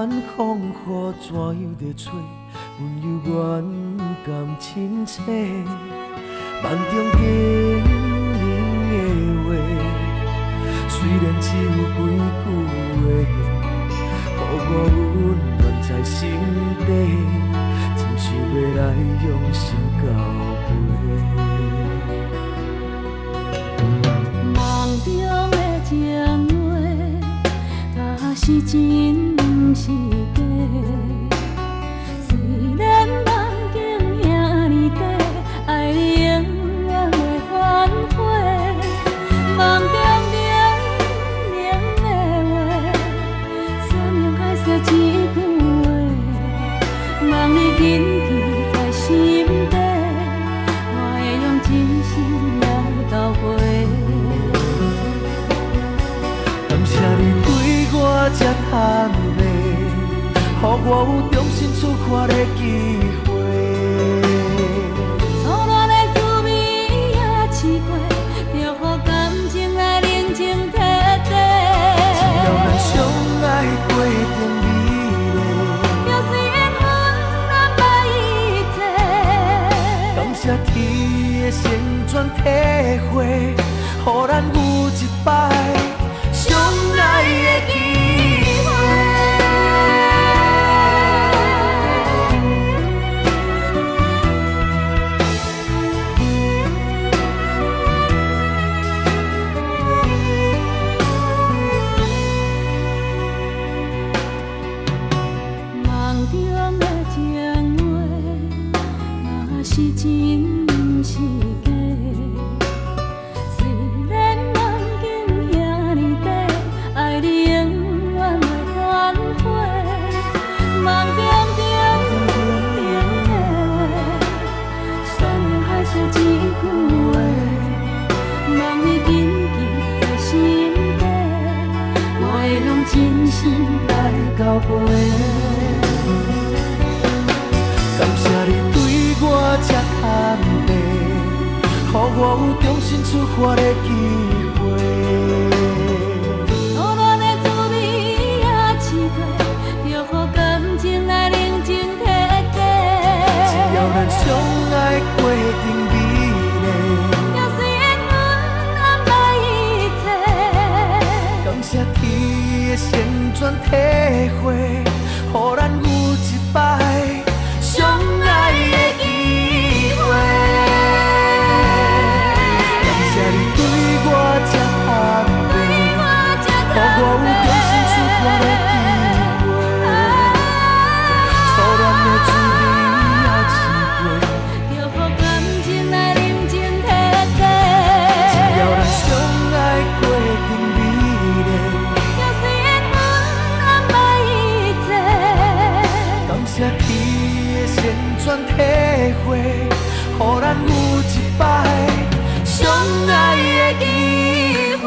远风雨怎样在找？阮犹原甘亲切，梦中经年的话，虽然只有几句话，予我温暖在心底，真想要来用心交陪。梦中的情话，若是真毋是假。虽然梦境遐尼短，爱你永远袂反悔。梦中冷冷的话，山盟海誓一句话，望你紧记在心底，我会用真心来交陪。感谢你对我这坦白，予我有重新出发的机会。初恋的滋味也试过，就予感情来冷静体地。只要咱相爱过程美丽，就算缘分安排一切。感谢天的旋转体会，予咱有一摆相爱的机会。梦中的情话，若是真毋是假。虽然梦境遐尼短，爱你永远袂反悔。梦中冷冷的话，山盟海誓一句话，望你紧记在心底，我会用真心来交陪。感谢你对我这坦白，予我有重新出发的机会。初恋的滋味也试过，就予感情来冷静体地。只要咱相爱过程美丽，就算缘分安排一切。感谢天的旋转体会，予咱有一摆相爱的机会。感谢你对我这坦白，予我有重新出发的机会。初恋的滋味也试过，就予感情来冷静体地。只要咱相爱过程美丽，就算缘分安排一切。感谢天的旋转体会，予咱有一摆相爱的机会。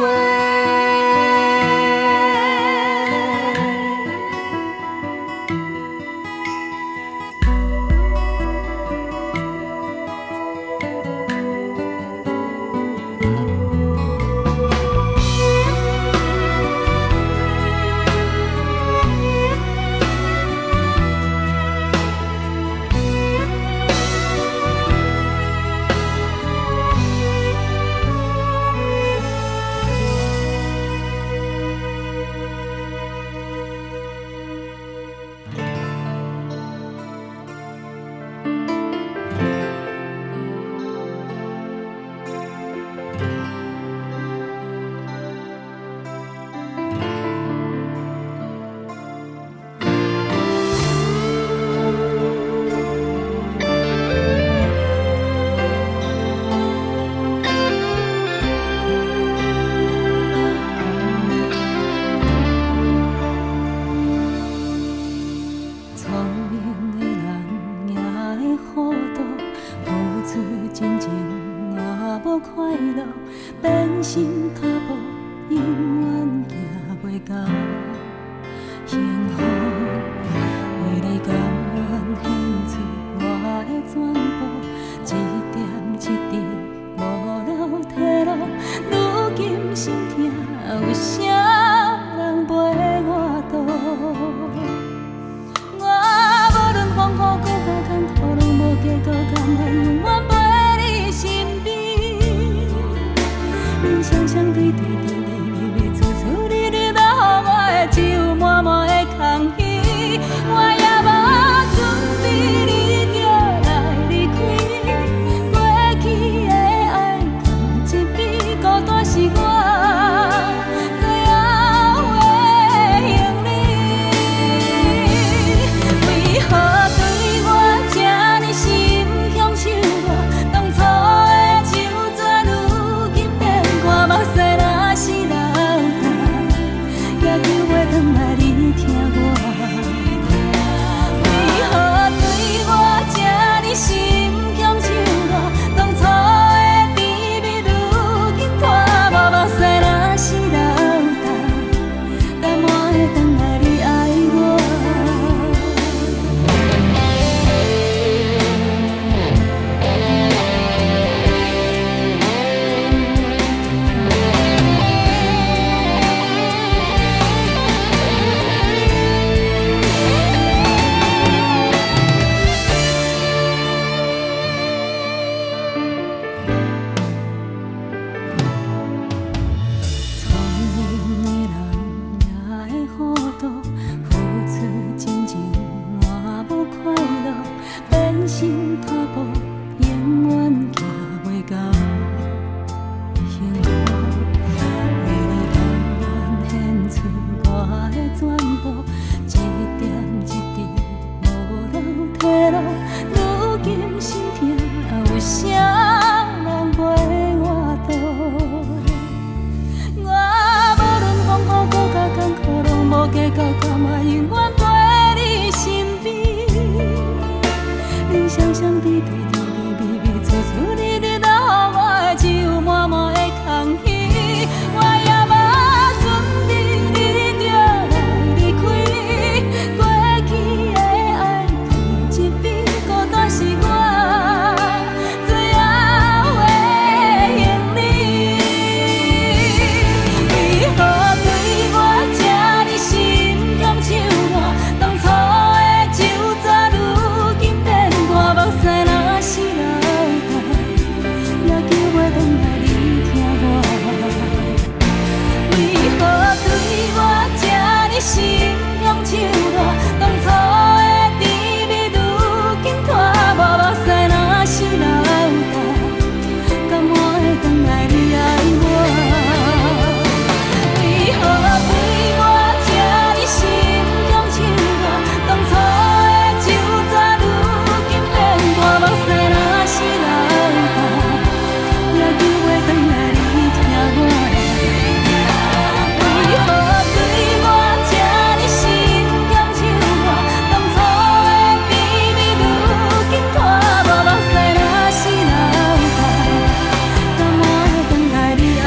心痛，有啥人陪我渡？我无论风雨搁较艰苦，拢无计较，甘嘛永远陪你身边。你双双伫对对对微微处处，你伫留我只有满满的空虚。我也无准备你就来离开，过去的爱放一边，孤单是我最后的行李。为何对我这呢心强手软？当初的酒糟，如今变大，目屎若是流干，也求袂转来你疼我。为何对我这呢心强手软？当初的甜蜜，如今拖无目屎若是流干，甘我会转来你爱我？为何对我这呢心强手软？当初的酒糟，如今变大，目屎若是流干，也求袂转来你疼我。为何对我这呢心强手软？当初的甜蜜，如今拖无目屎若是流干，甘我会转来你爱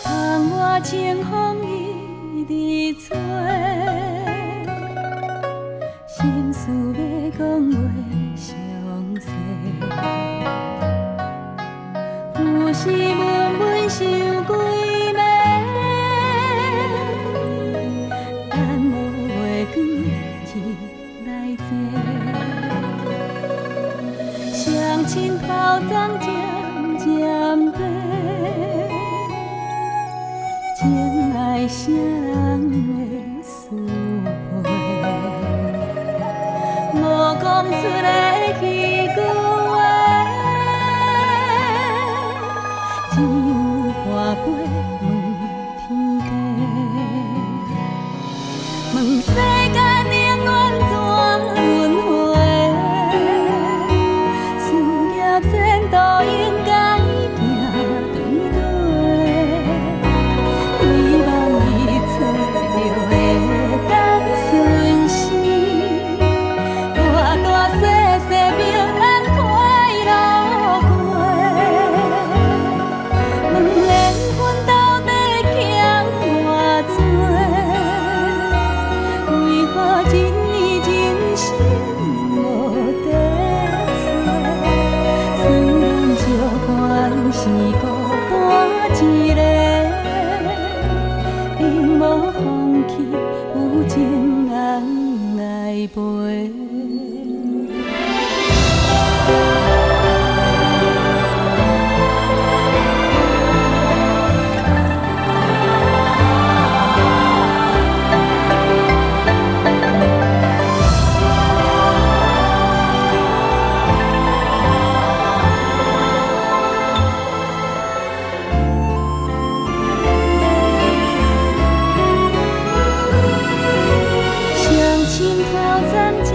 窗外清风一直吹，心事要讲话详细，有时闷闷想几暝，等无月光日来坐，双亲头鬃渐渐白。情爱啥人会思会？无讲出的迄句话，只有花飞问天地，问世间冷暖怎轮回？事业前途应该行对对。希望伊找着会当顺时，大大细细平安快乐过。问缘分到底欠偌多？为何一年真心无地找？虽然借款是孤单一个。永无放弃，有情人来陪。相亲头鬃渐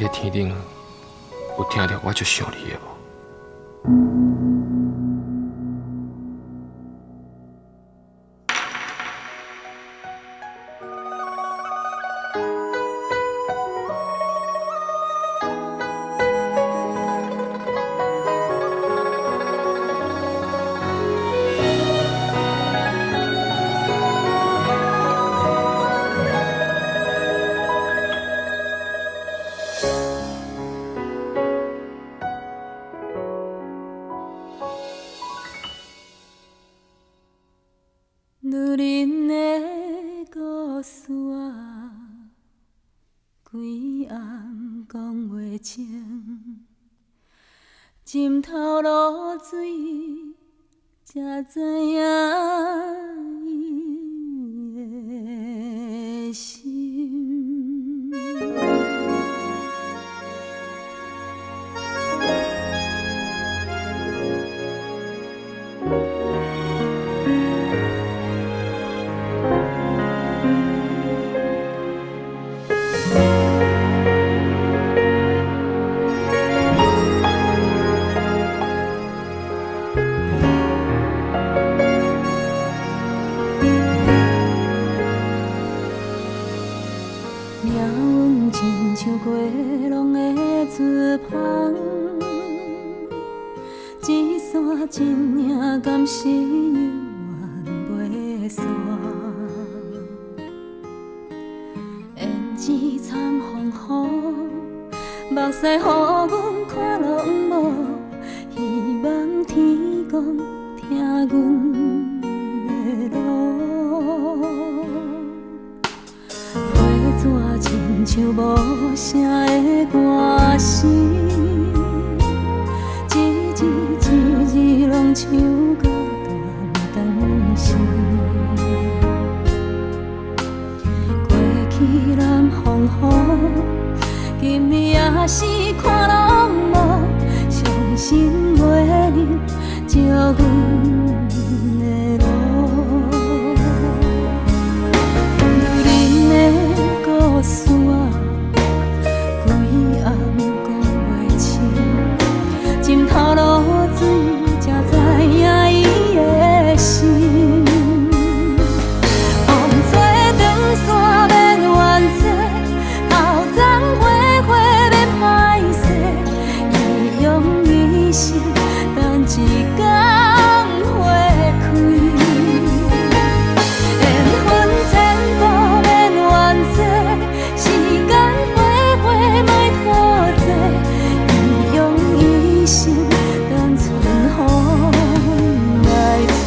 个天顶有听到我足想你的无？女人的故事啊，规暗讲袂清，浸透露水，才知影伊的心。命运亲像过浪的船帆，一线真影敢是永远袂散。胭脂惨风雨，目屎予阮看落无，希望天公听阮的路。纸亲像无声的歌声，一字一字拢唱到断肠时。过去南风雨，今日也是看拢无，相信袂能照阮的路。故事啊，规暗讲袂清，浸透露水，才知影伊的心。风吹长线免怨嗟，头鬃花花免歹势，伊用一生等一天花开。缘分千古免怨嗟。时间回回莫拖济，伊用一生等春风来吹。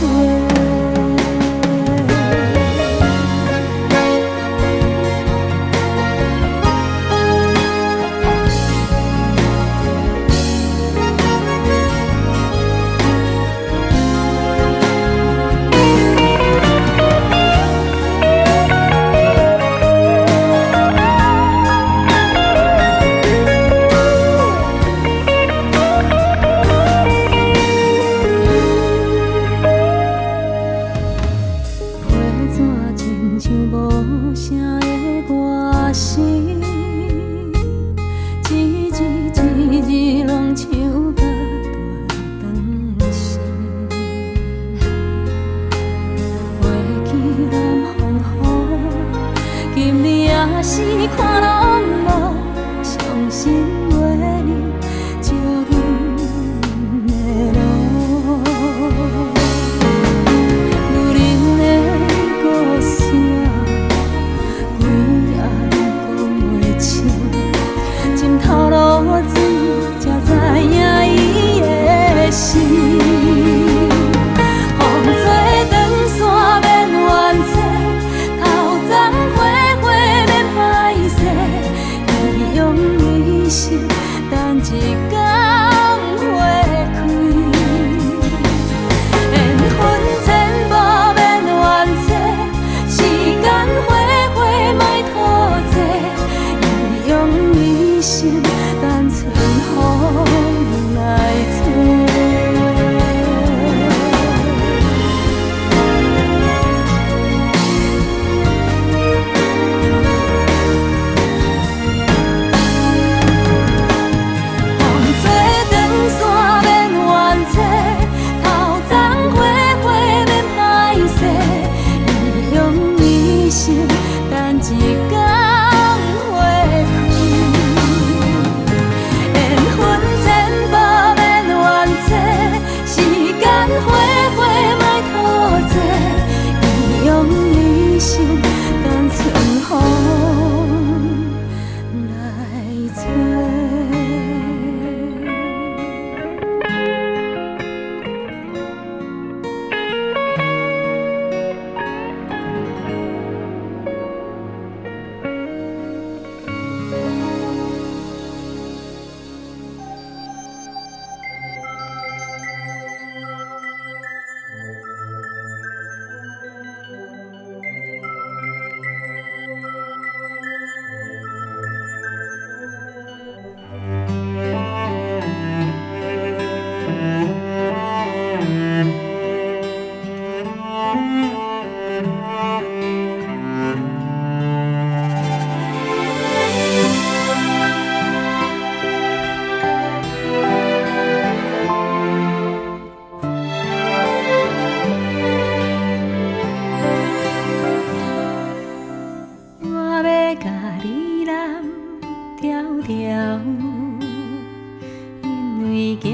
行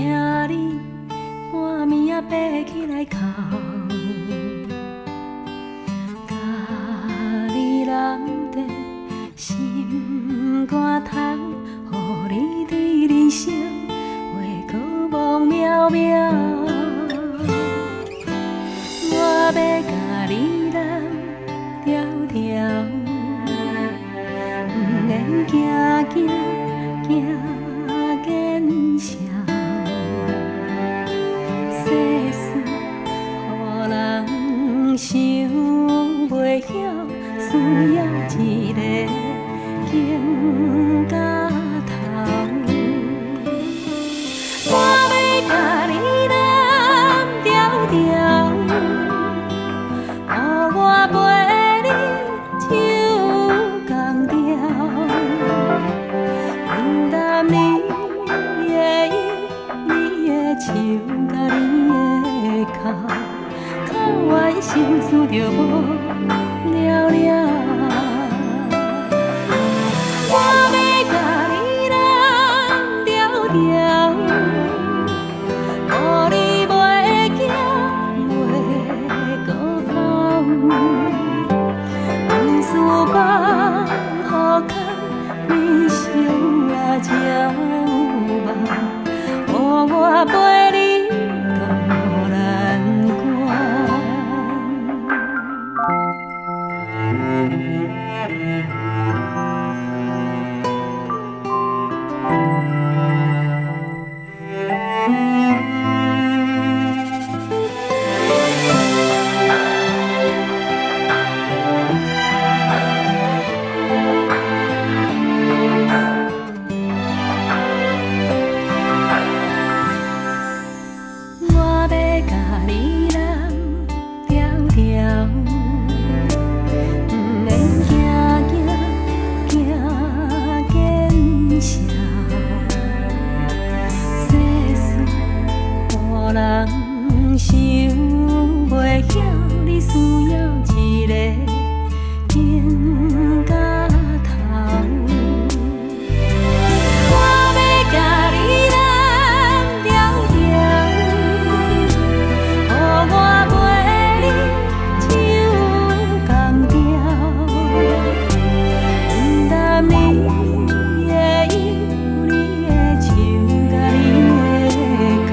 你半暝仔爬起来哭，甲你揽在心肝头，予你对人生话搁梦渺渺。我要甲你揽条条，不免惊惊惊见笑。世事予人想袂晓，需要一个行到头。我要甲你揽条条，予我陪你唱同调，分担你的忧，你的笑，甲你的哭，哭完心事就无了了。我要甲你揽条条，予你袂惊袂搁哭，往事放予空，人生啊才有梦，予我陪你渡难关。我要甲你揽条条，不免惊惊惊见笑。世事予人想袂晓，你需要一个行到头。我要甲你揽条条，予我陪你唱同调，分担你的忧，你的笑，甲你的哭，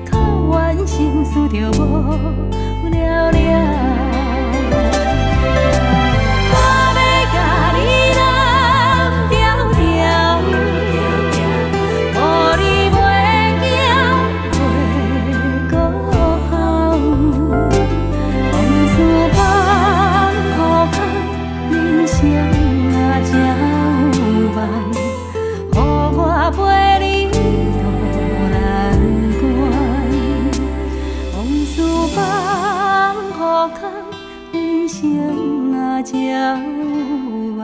哭完心事就无了了。我要甲你揽条条，予你袂惊袂搁哭，往事放予空，人生啊才有梦，予我陪你渡难关。往事放予空，人生啊才有梦，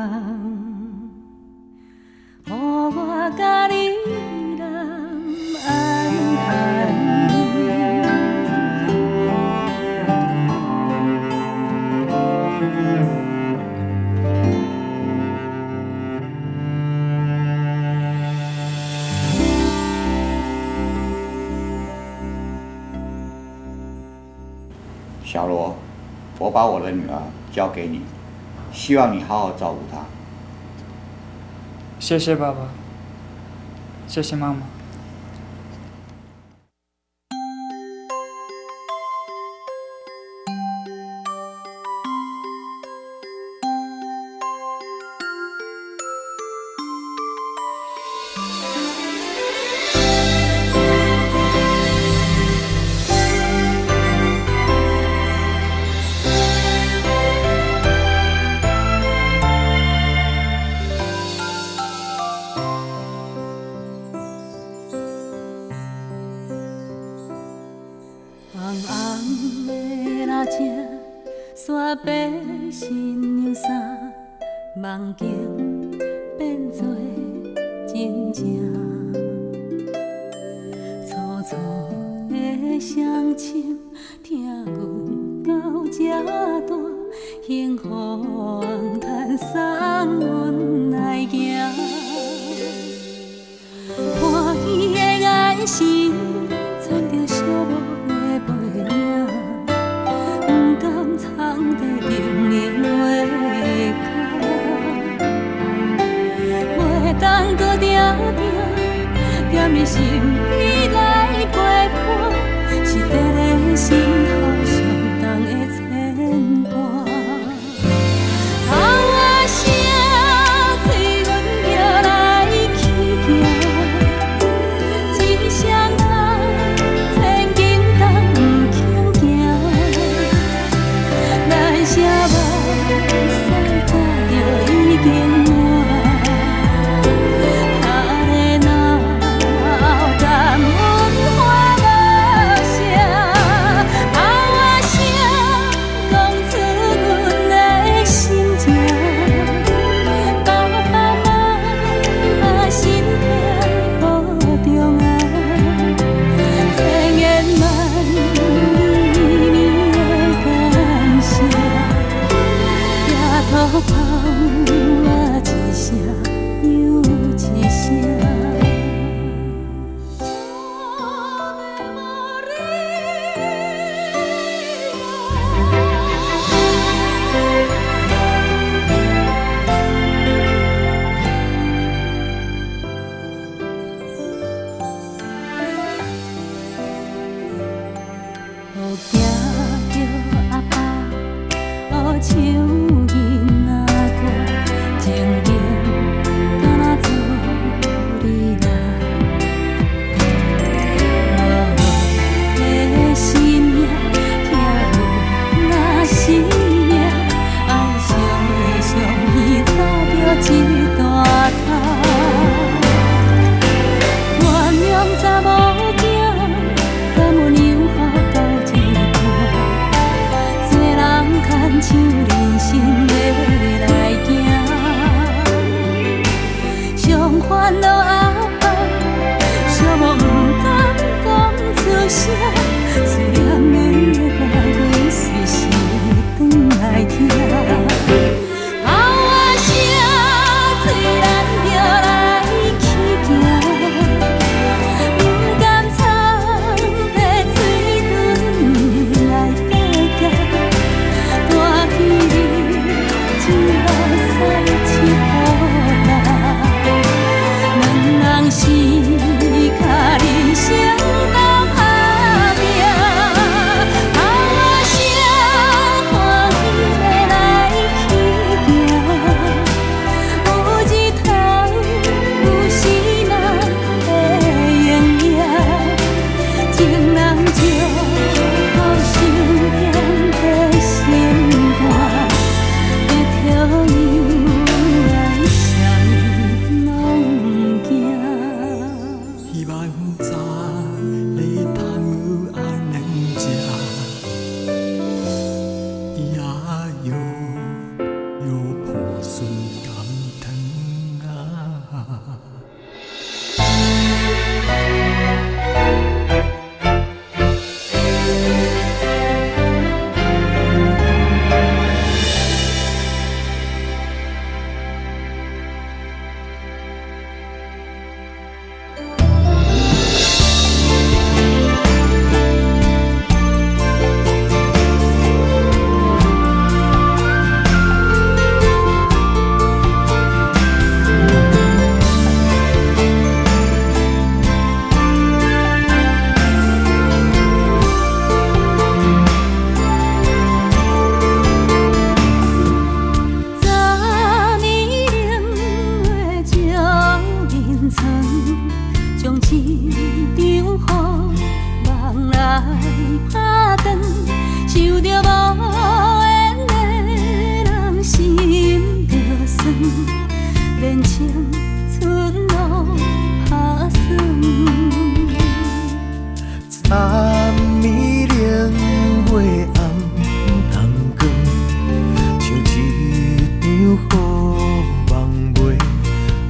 予我甲你揽安安。小罗，我把我的女儿交给你，希望你好好照顾她。谢谢爸爸，谢谢妈妈。红红的蜡烛，煞白新娘衫，梦境变作真正。粗粗的双亲，听阮到这大，幸福红毯送阮来行。欢喜的眼神。你来陪伴，是伫咧心头上重的牵挂。头仔声，催阮叫来去行，一双人千斤重不轻行，咱舍目屎早就已经满。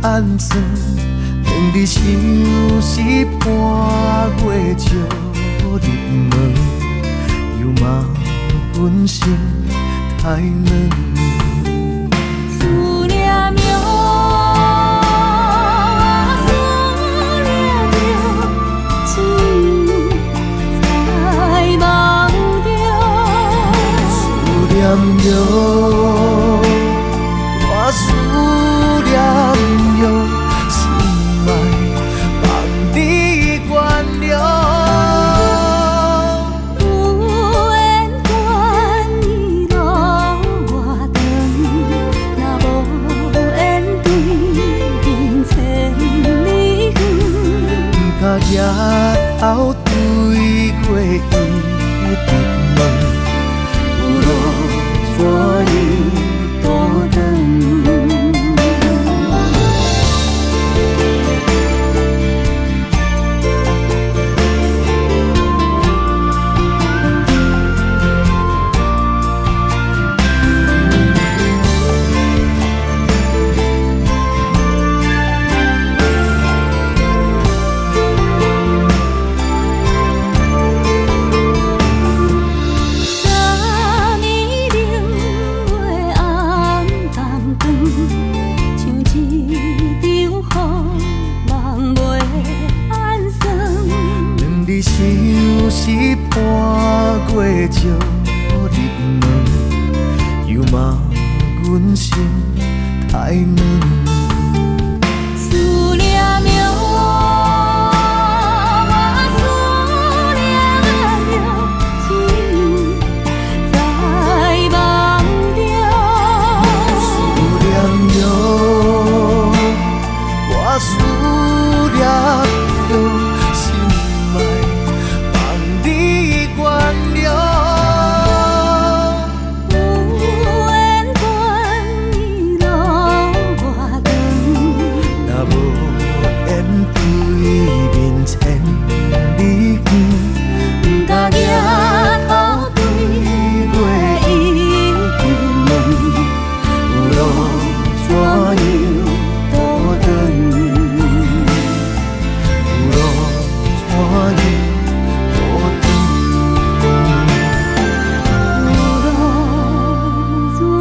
暗算，连你想是半月照入门，又嘛阮心太软。思念哟，思念着，只在梦中。思念哟，我思念哟，心爱放你远。甲日头对过伊直问，有路怎样倒转？是伴过照入门，又骂阮心太软。思念着，我思念着，只在梦中。思念着，我思念着，心爱。你原谅，有缘关伊路外长，若无缘对面前你远，甲日头对过伊就问，有路怎样倒转？有路怎样？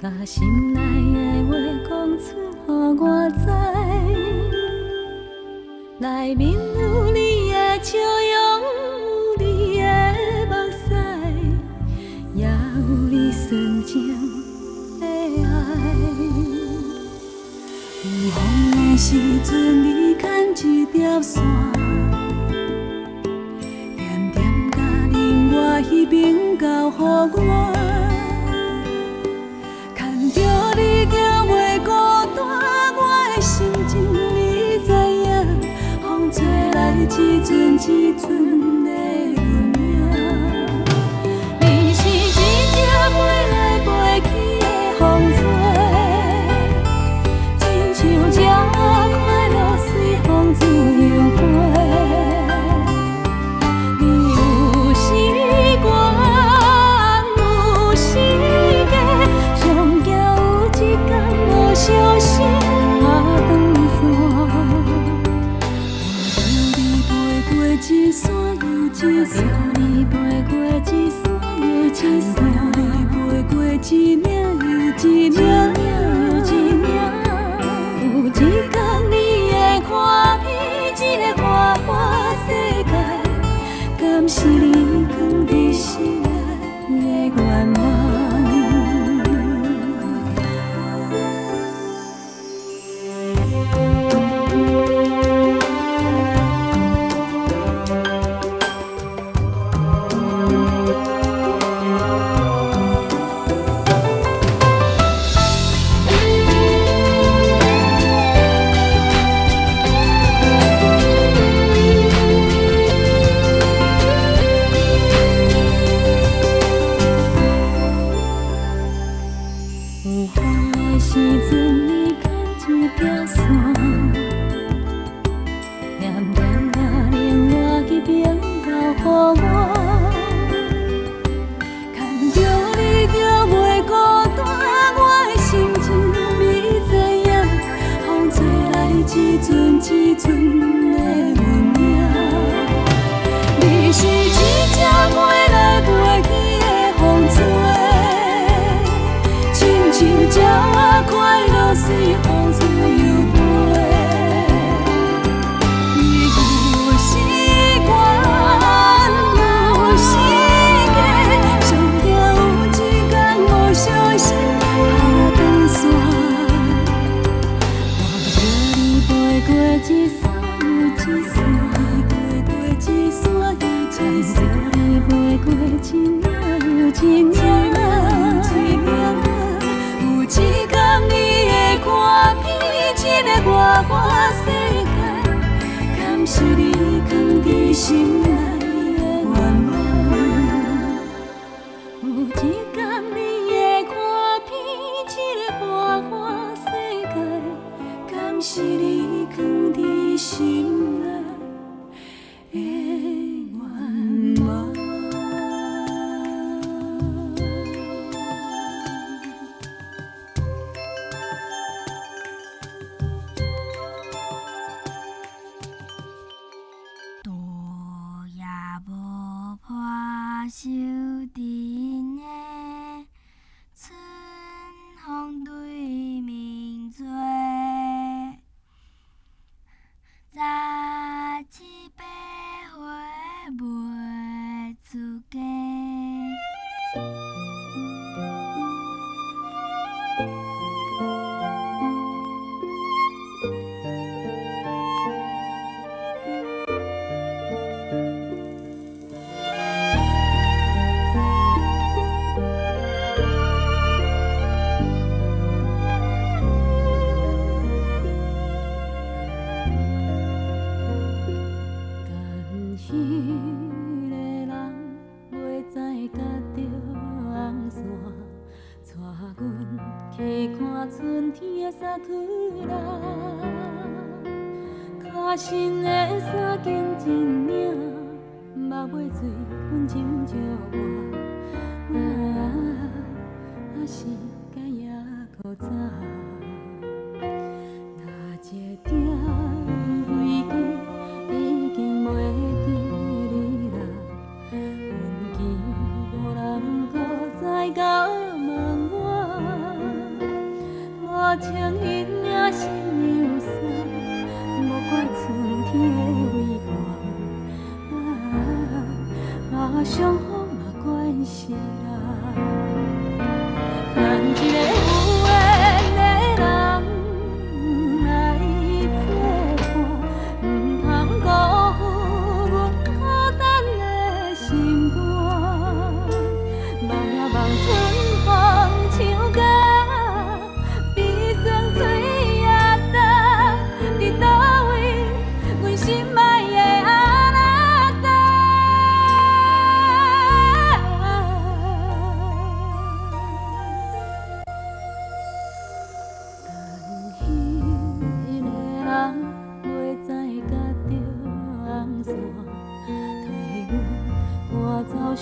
把心内的话讲出，予我知。内面有你的笑容，有你的目屎，也有你纯情的爱。有风的时阵，你牵一条线，点点甲另外迄边交予我。 着你行袂孤单，我的心情你知影。风吹来一阵一阵的阮影，你是一只飞来飞去的风吹，亲像这快乐随风自由飞。你有时我，有时假。 小心啊，长线，我你飞过一山又一山，你飞过一山又一山，你飞过一岭又一岭，有一天你会看见这个花花世界，敢是你藏在心内的愿望？我世界，敢是你藏在心内的愿望？有一天你会看遍这个花花世界，敢是你藏在心内的愿望？收阵的春风对面吹，十七八岁袂出家。春天的沙区啦，脚身的衫紧一领，目尾水阮斟借我，是该也搁早。哪一点归期已经袂记你啦，阮记无人搁再甲问我。无穿迄领新娘衫，无怪春天的微寒，伤风嘛关系啦。牵一个有缘的人来作伴，唔通辜负阮孤单的心肝。望呀望春风唱歌。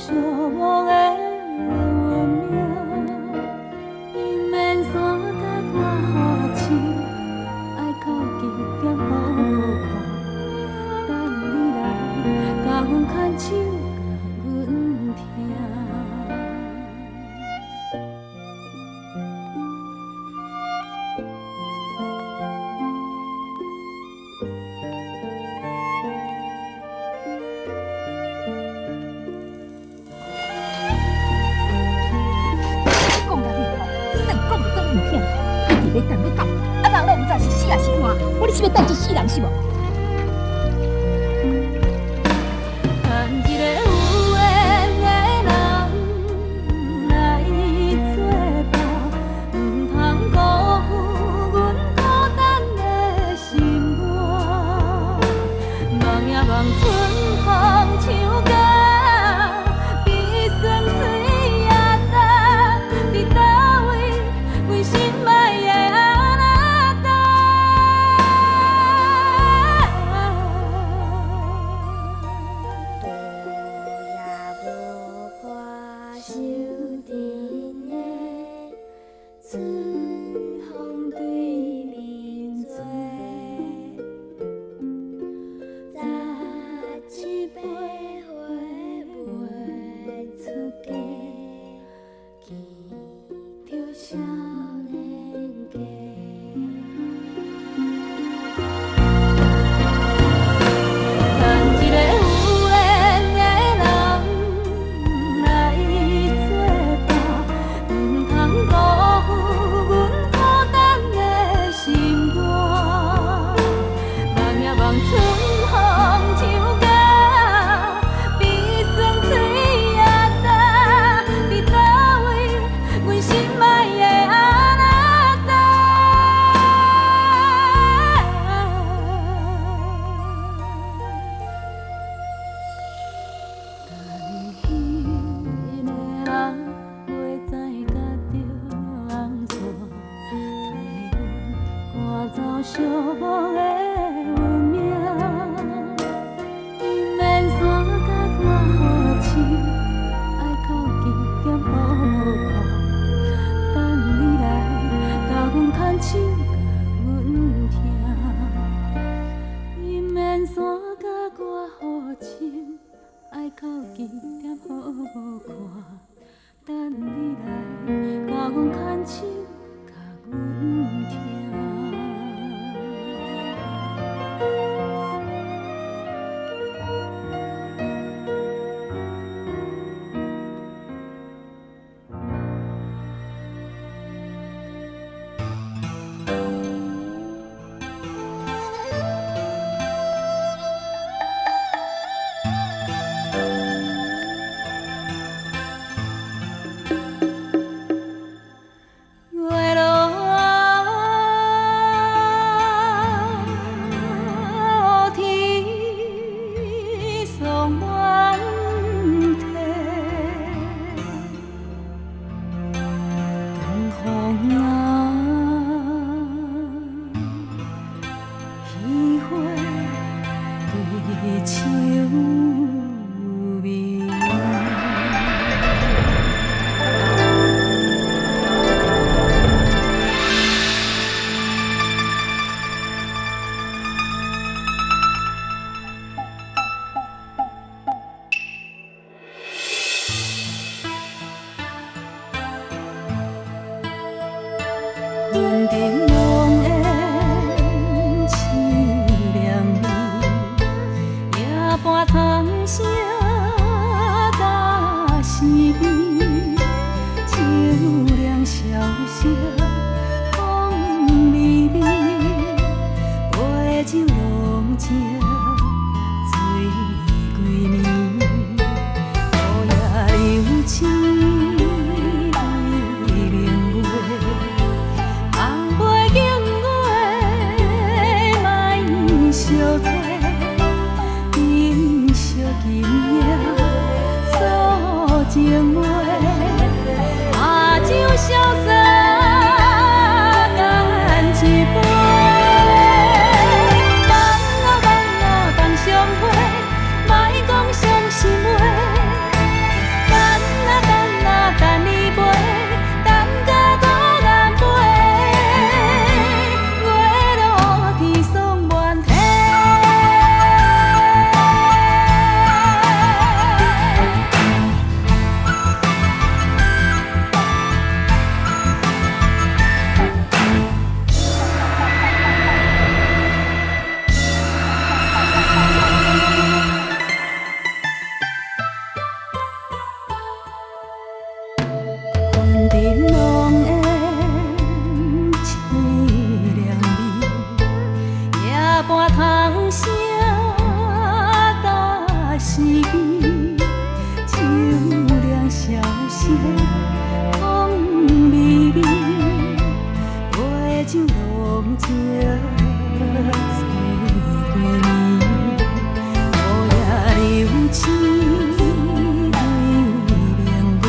寂寞的运命，迎面山甲看雨星，爱靠近兼好看。等你来，甲阮牵手，甲阮听。你等你讲，啊人拢毋知是死还是活，我你是要等一世人是无？牵一个有缘的人来作伴，唔通辜负阮孤单的心肝。望呀望春风唱歌，悲酸水也干，伫倒位，阮心爱。心爱的阿寂寞的运命，伊免山甲我好亲，爱到几点好看，等你来甲阮牵手，甲阮听。伊免山甲我好亲，爱到几点好看，等你来甲阮牵手，甲阮听。月落天送满天，长风啊，喜花对秋眠。云顶浓烟凄凉味，夜半汤声打时味，秋凉萧瑟风微微，杯酒浓情醉归暝，雨夜流星对明月。红背景月，莫相替，珍惜今夜诉情话，把酒潇洒干一杯。放啊放相会，莫讲伤心话。等你陪，等甲孤雁飞，月落天送满天。云顶浓烟凄凉味，夜半汤声打时味，秋凉萧瑟风微微，杯酒浓情醉归暝，雨夜流星对明月。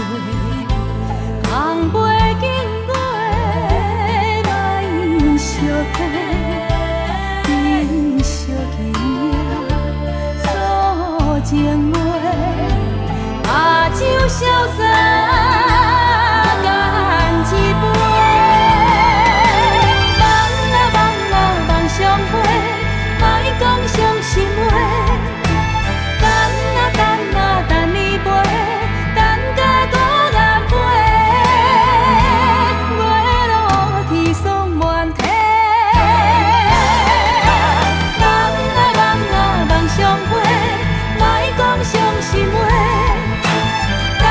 红背景月，莫相替，珍惜今夜诉情话，把酒潇洒干一杯。放相会，莫讲伤心话。等你陪，等甲孤雁飞，月落天送满天。梦相会，莫讲伤心话。等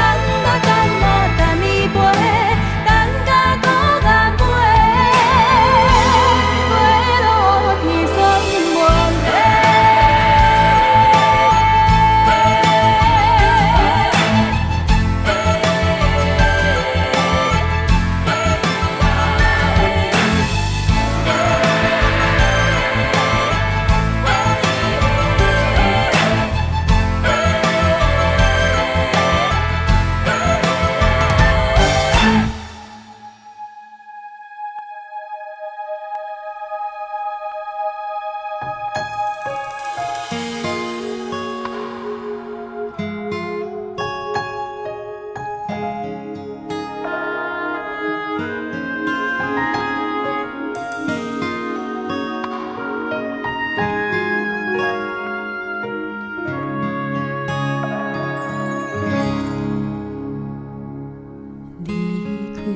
开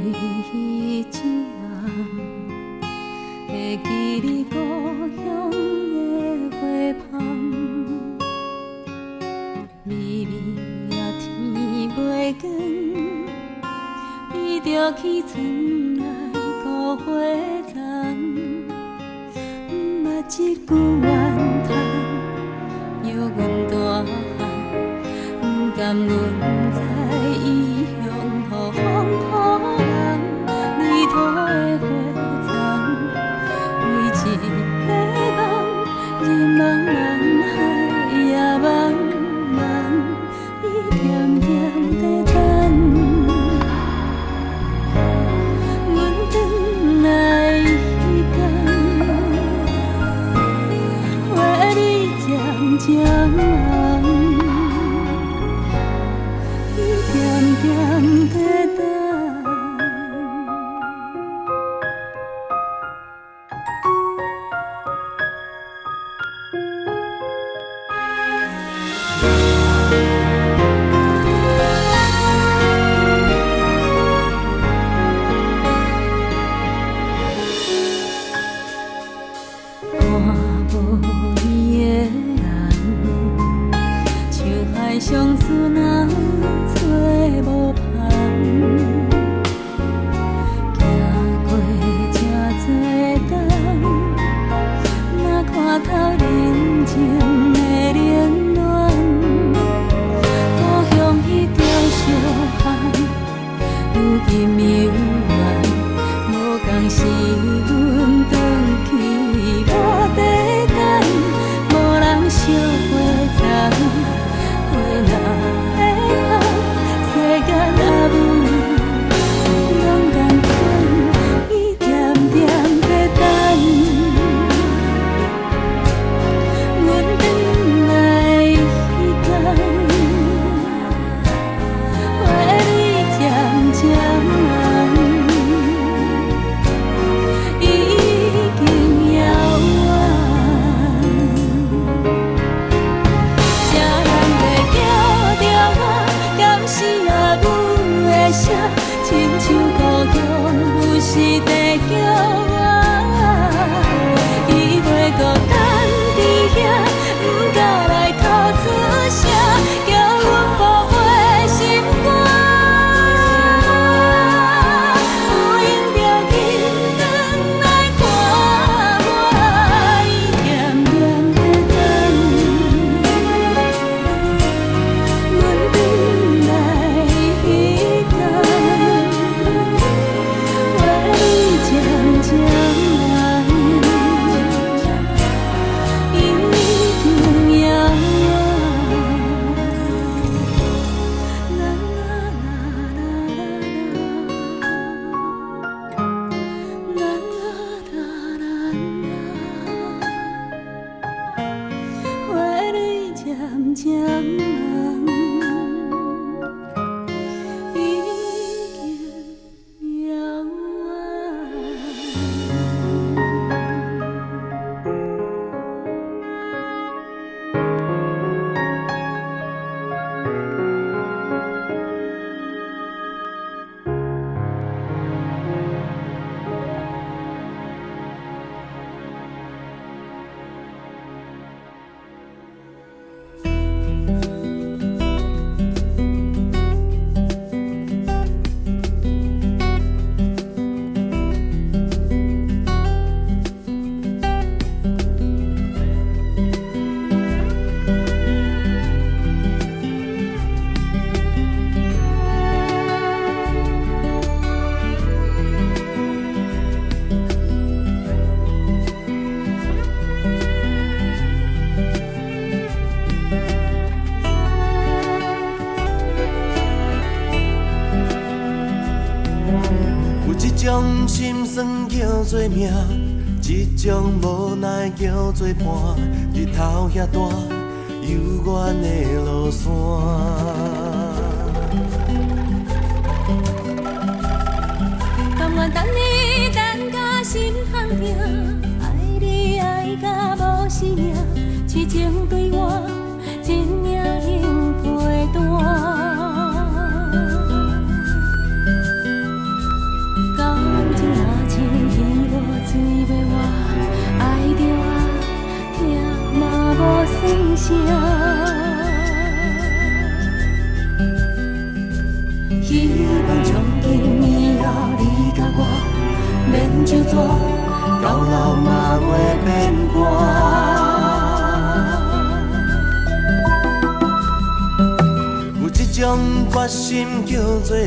这会记你故乡的花香，微微啊天袂光，伊着起床来顾花丛，毋捌一句怨叹，犹阮大汉，毋甘阮知伊向予风予人，泥土的花丛，为一个梦，日茫茫，海也茫茫，伊点点在等。阮转来迄天，花蕊渐渐红，伊点点在等。看无伊的人，像海上船啊，找无旁。行过这多冬，若看透人情的冷暖，故乡迄条小巷，如今犹原，无共是阮转去。无地等，无人烧花丛，花若会红，世间也无勇敢款，伊点点在等。阮转来迄天，花蕊渐渐红。亲像故乡有时在叫我，伊袂孤单伫遐，毋敢来哭出声，叫阮无花心肝。有闲着紧转来看我，伊点点在等。阮转来迄天。渐渐红，伊重要啦啦啦啦啦啦啦，花蕊渐渐红。一种心酸叫做命，一种无奈叫做伴。日头遐大，幽远的路线。甘愿等你等甲心痛疼，爱你爱甲无生命，痴情对我真领用陪伴。声。希望从今以后你甲我免就纸，到老嘛袂变歌。有一种决心叫做爱，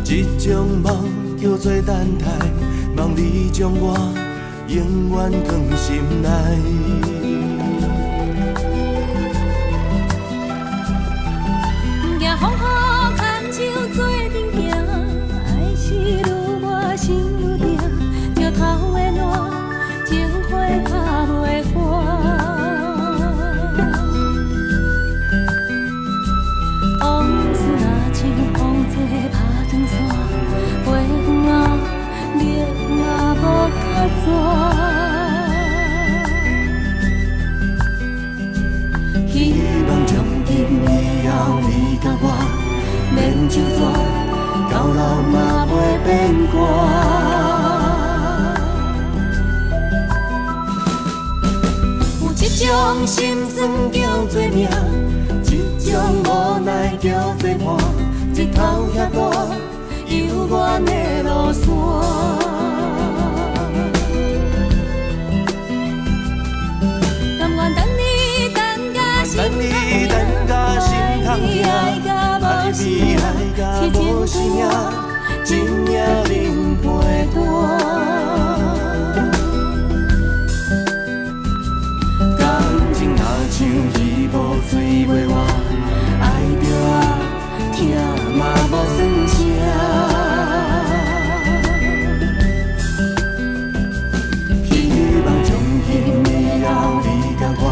一种梦叫做等待，望你将我永远放心内。行风雨牵手做阵行，爱是愈磨心愈定，石头的烂，情花拍袂干。往事若像风吹拍长线，飞远啊，你嘛无较绝。希望从今以后你甲我免就纸，到老嘛袂变歌。有一种心酸叫做命，一种无奈叫做伴，日头遐大，犹原的路线。等你等甲心痛痛，爱你爱甲无生命，真命能陪伴。感情若像鱼无水袂活，爱着啊，疼嘛无算啥。希望从今以后你甲我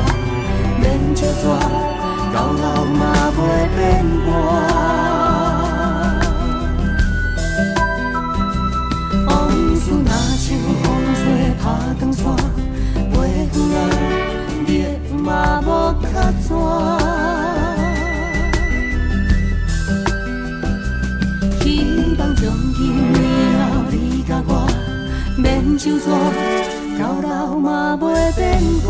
免就纸，到老嘛袂变歌。往事若像风吹拍长线，飞远啊，你嘛无较绝。希望从今以后你甲我免就纸，到老嘛袂变歌。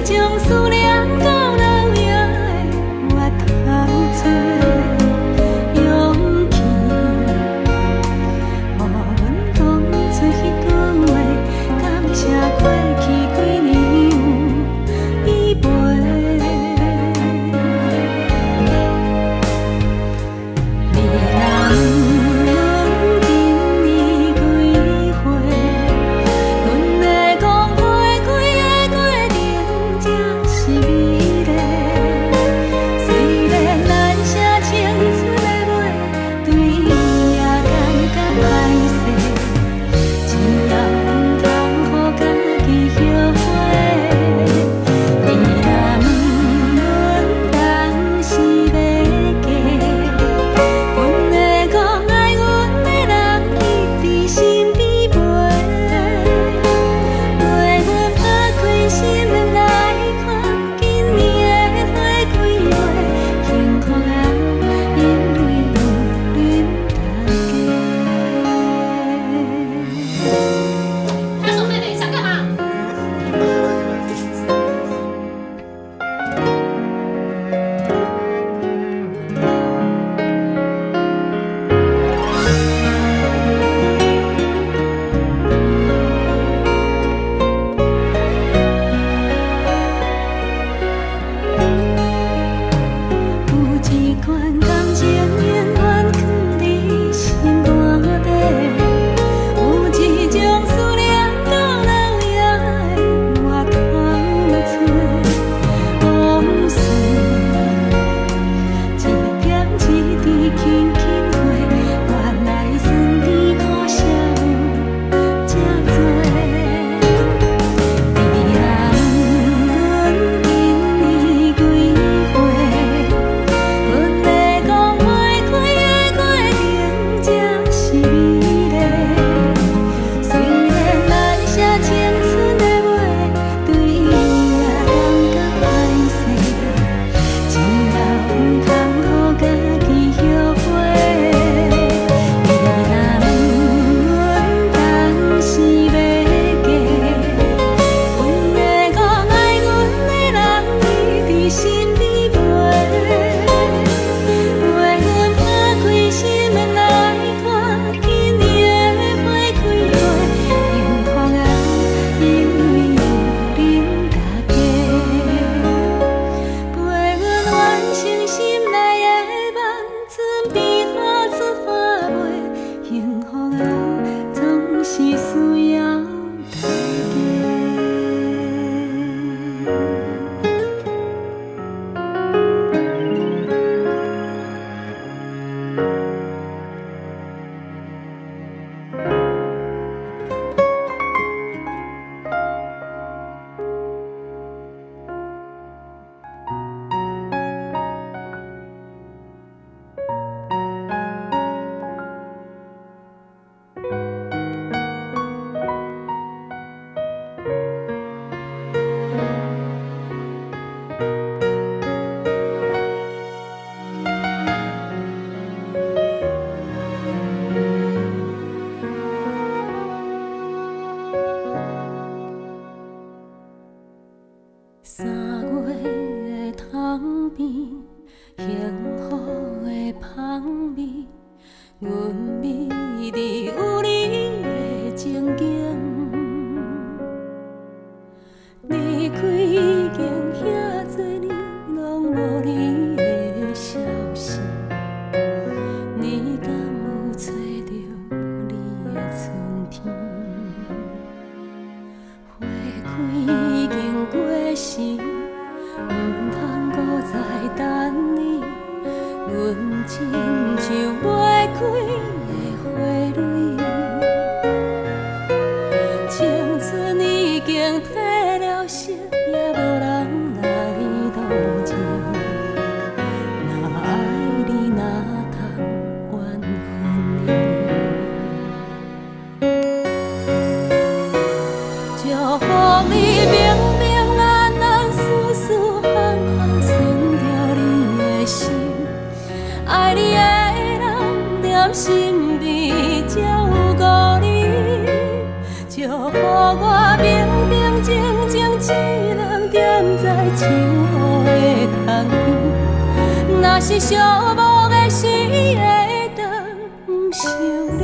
一3月的窗边，幸福的香味，阮美丽有你的情景。离开已经遐多年，拢无你的消息，你敢有找到你的春天？花开已经过时，唔通搁再等你。阮亲像袂开的花蕊，青春已经褪了色，也无人来同情。若爱你，哪通怨恨你？祝福你平平安安、舒舒服服，顺着你的心。爱你的人念心味，才有故你。祝福我平平静静，只能踮在树雨的窗边。若是寂寞的时，会当想你。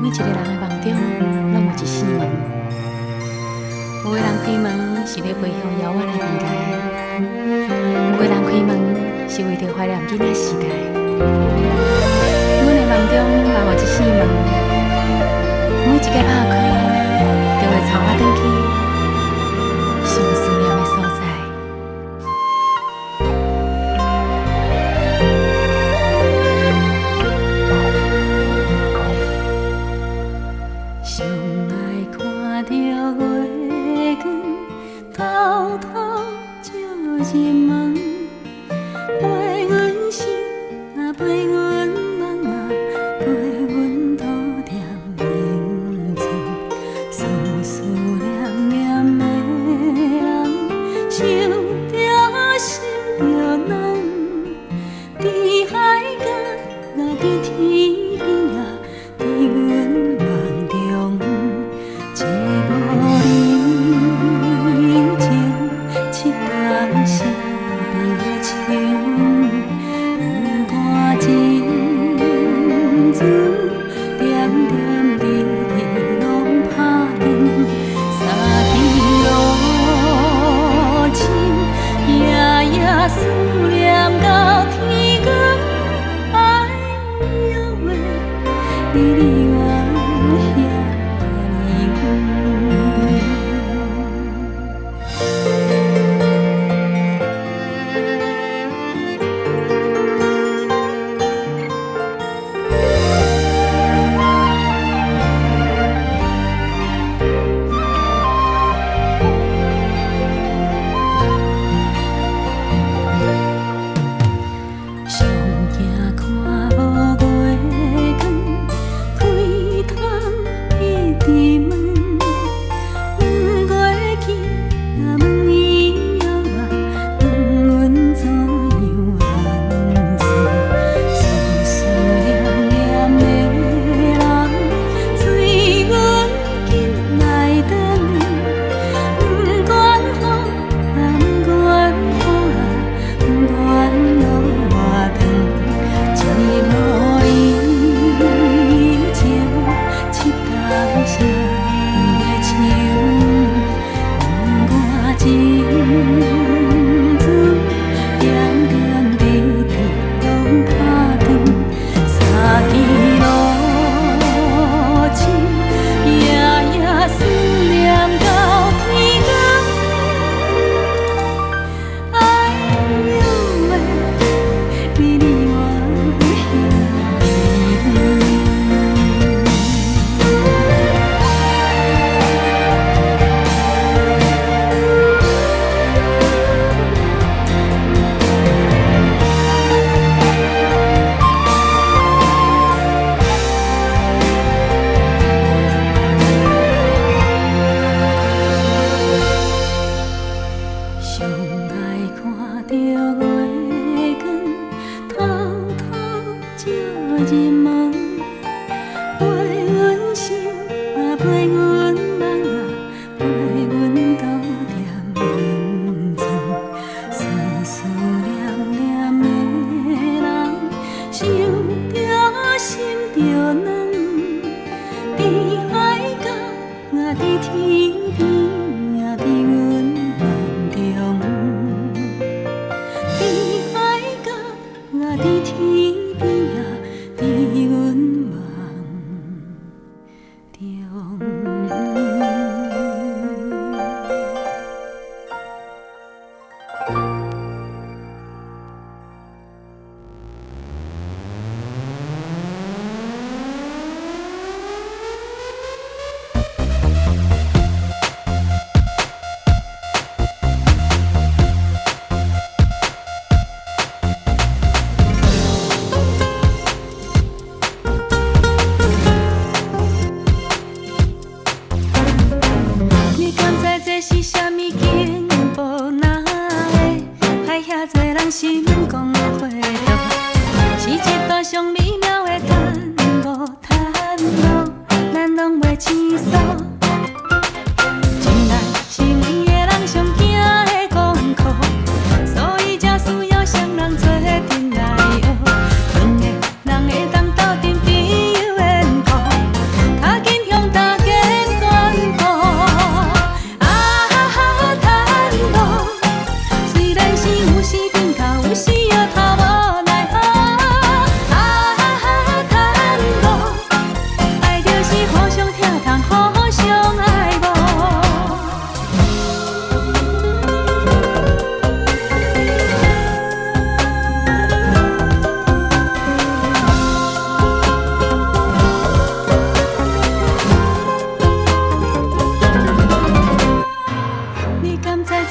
每一个人的梦中，拢有一扇门。有的人开门是要飞向遥远的未来，有的人开门是为着怀念囡仔时代。阮的梦中嘛有一扇门，每一个打开，就会带我转去上思念的所在。上爱看着月光，偷偷照入梦，陪阮心啊，陪阮梦啊，陪阮度点人情。思思念念的人，想着心着冷。伫海角若伫天边啊，伫阮梦中，这无人情七天声。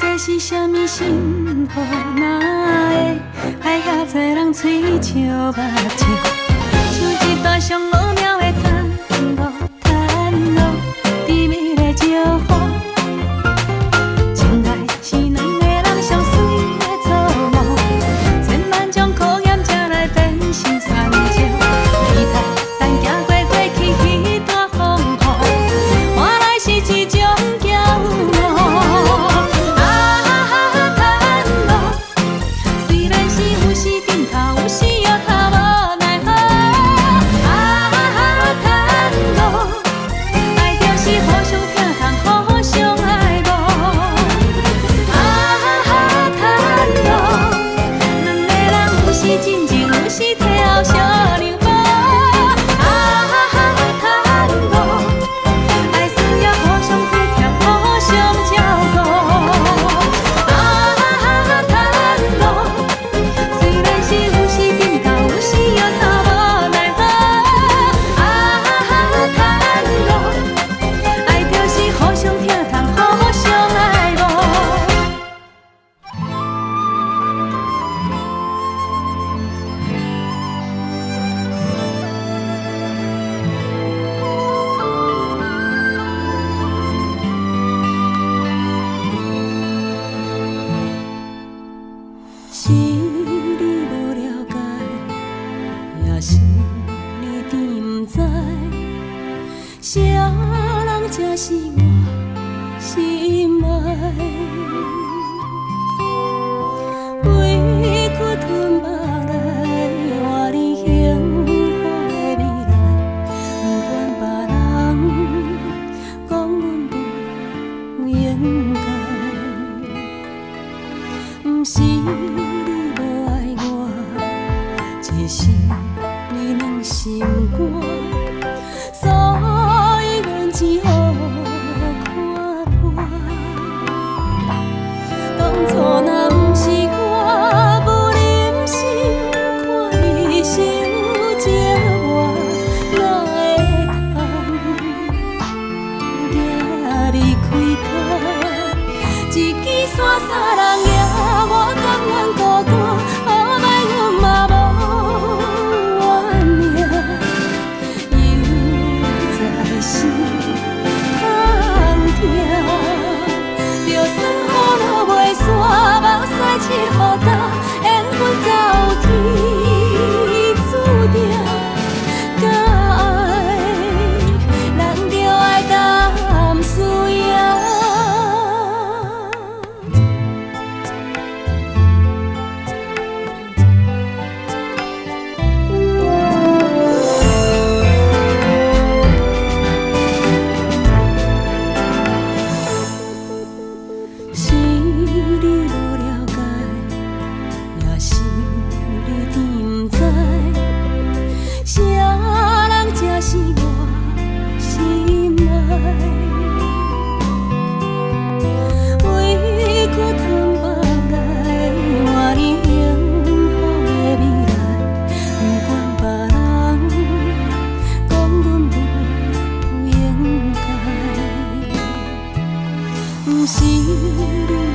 这是啥物幸福？哪会爱遐多人嘴笑目笑，像一段上无聊的探路，探路甜蜜的招呼。情爱是两个人上水的错误，千万种考验才来变成酸椒。期待咱行过过去彼段风雨，换来是一种骄傲。是你无了解，也是你甜不知，啥人才是我心爱？委屈吞目来，换你幸福的未来，不管别人讲阮不应该，不是。只是你软心肝，所以阮只好看破。当初若不是我不忍心看你受折磨，哪会通行离开他？一支伞三人行，我甘愿孤单，好歹阮嘛心空听，就算雨落袂散，目屎拭予干，缘分早有天注定。敢爱，人就爱甘输赢。不是你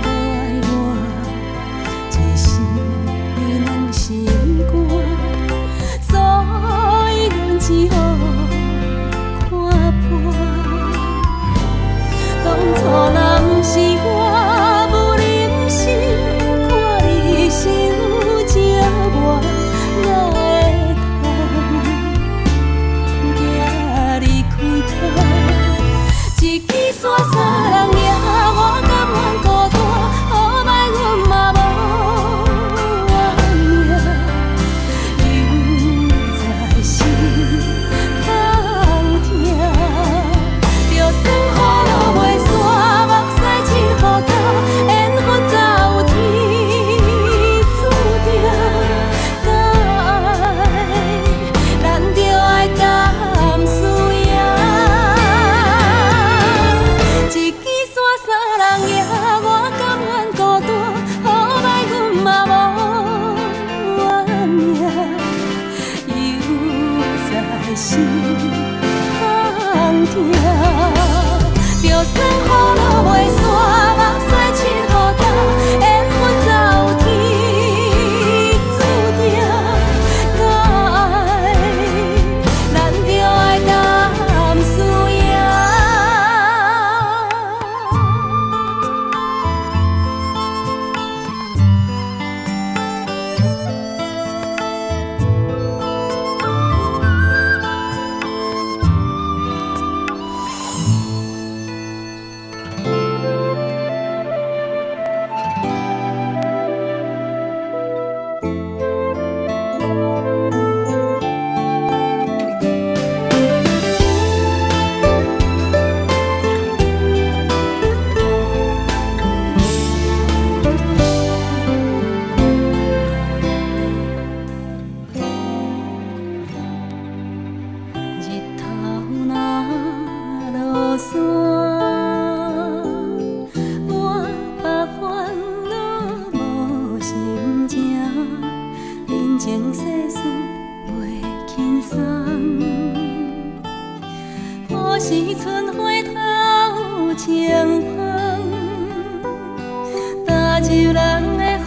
就人的雨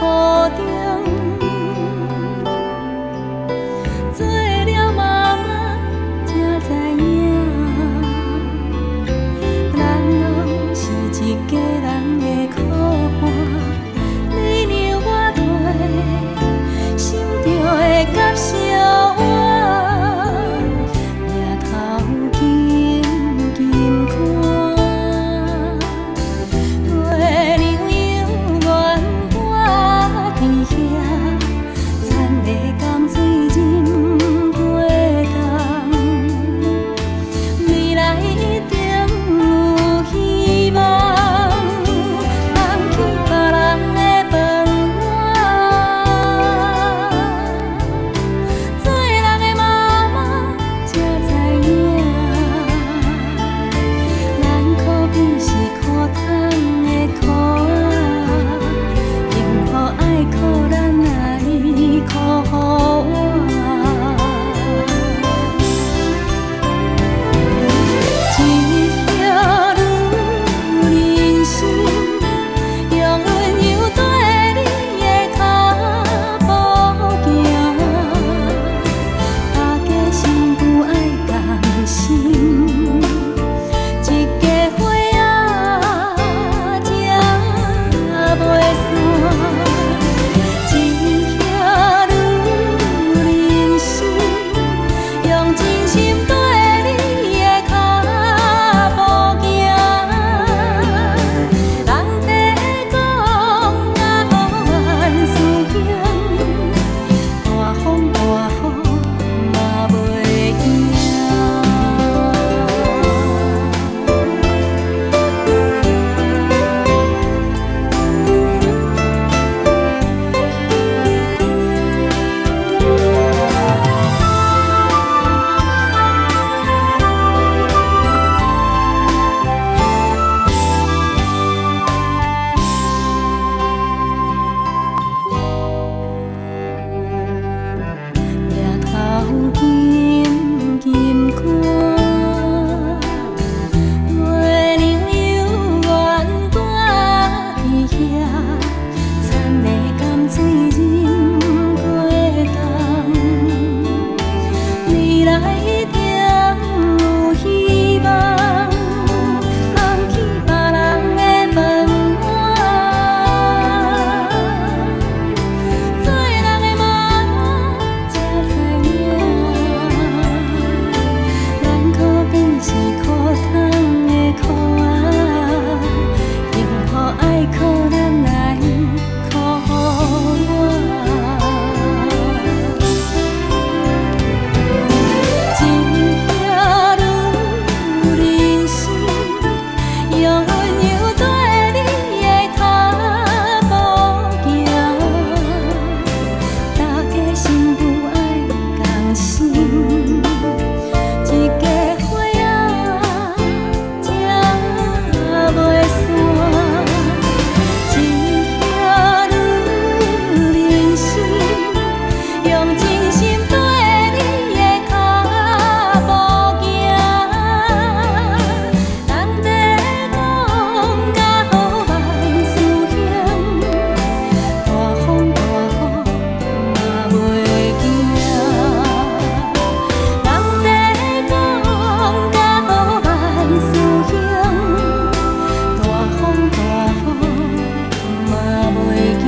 中，做了妈妈才知影，咱拢是一家人的苦伴。你让我对心中的感受我，抬头轻轻看。月亮永远挂伫遐，田的甘水浸过冬，未来一定有希望。放弃别人的饭碗，做人的妈妈才知影，咱可比是苦痛的苦仔，幸福爱靠咱来靠互一条路人生，用温柔跟你的脚步行，大家心不爱共心，一家伙仔才袂散。一条路人生，用真心跟你的脚步行，人地讲甲好万事兴，大风大雨嘛袂惊。抬头轻轻看，月亮永远挂伫遐，田的甘水浸过冬，未来一定有希望。放弃别人的饭碗，做人的妈妈才知影，咱可比是苦痛的苦仔，幸福爱靠咱来靠我。一条路人生，用温柔跟你的脚步行，大家心不爱共心，一家伙仔才袂散。一条路人生，用真心跟你的脚步行，人地讲甲好万事兴，大风大雨嘛袂惊。人地讲甲好万事兴，大风大雨嘛袂惊。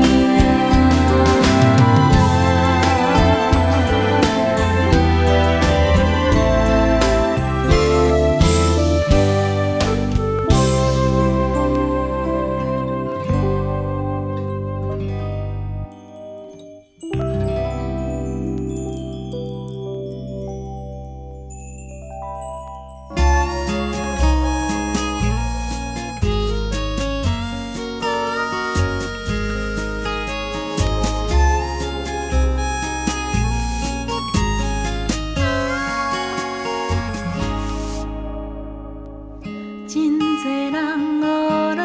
真多人学了阮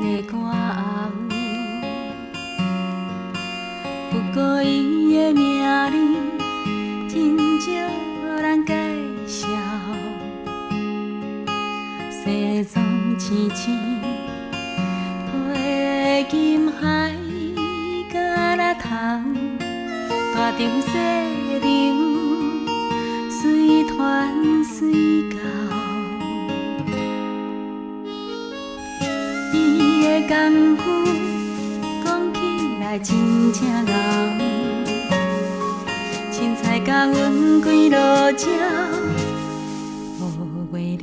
的歌喉，不过伊的名字真少人介绍。西装青青，披金场细人随传随到，伊的功夫讲起来真正浓，凊彩甲阮几落鸟无话了。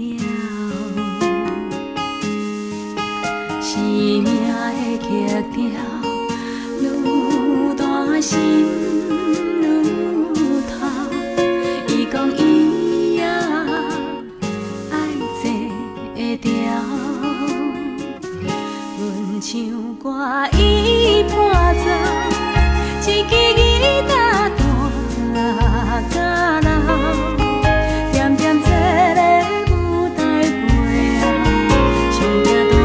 生命的曲调愈大心愈透，伊讲伊也爱这条，阮唱歌伊伴奏，一支吉他弹到老，点点坐咧舞台背后，唱拼大。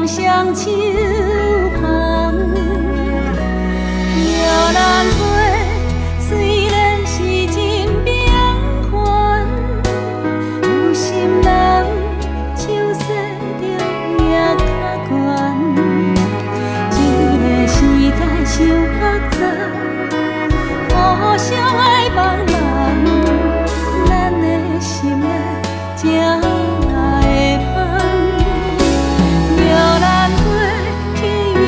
向手旁，兰花虽然是真平凡，有心人手洗着也较悬。一个时代伤复杂，互相爱帮忙，咱的心内才会芳。摇兰花去永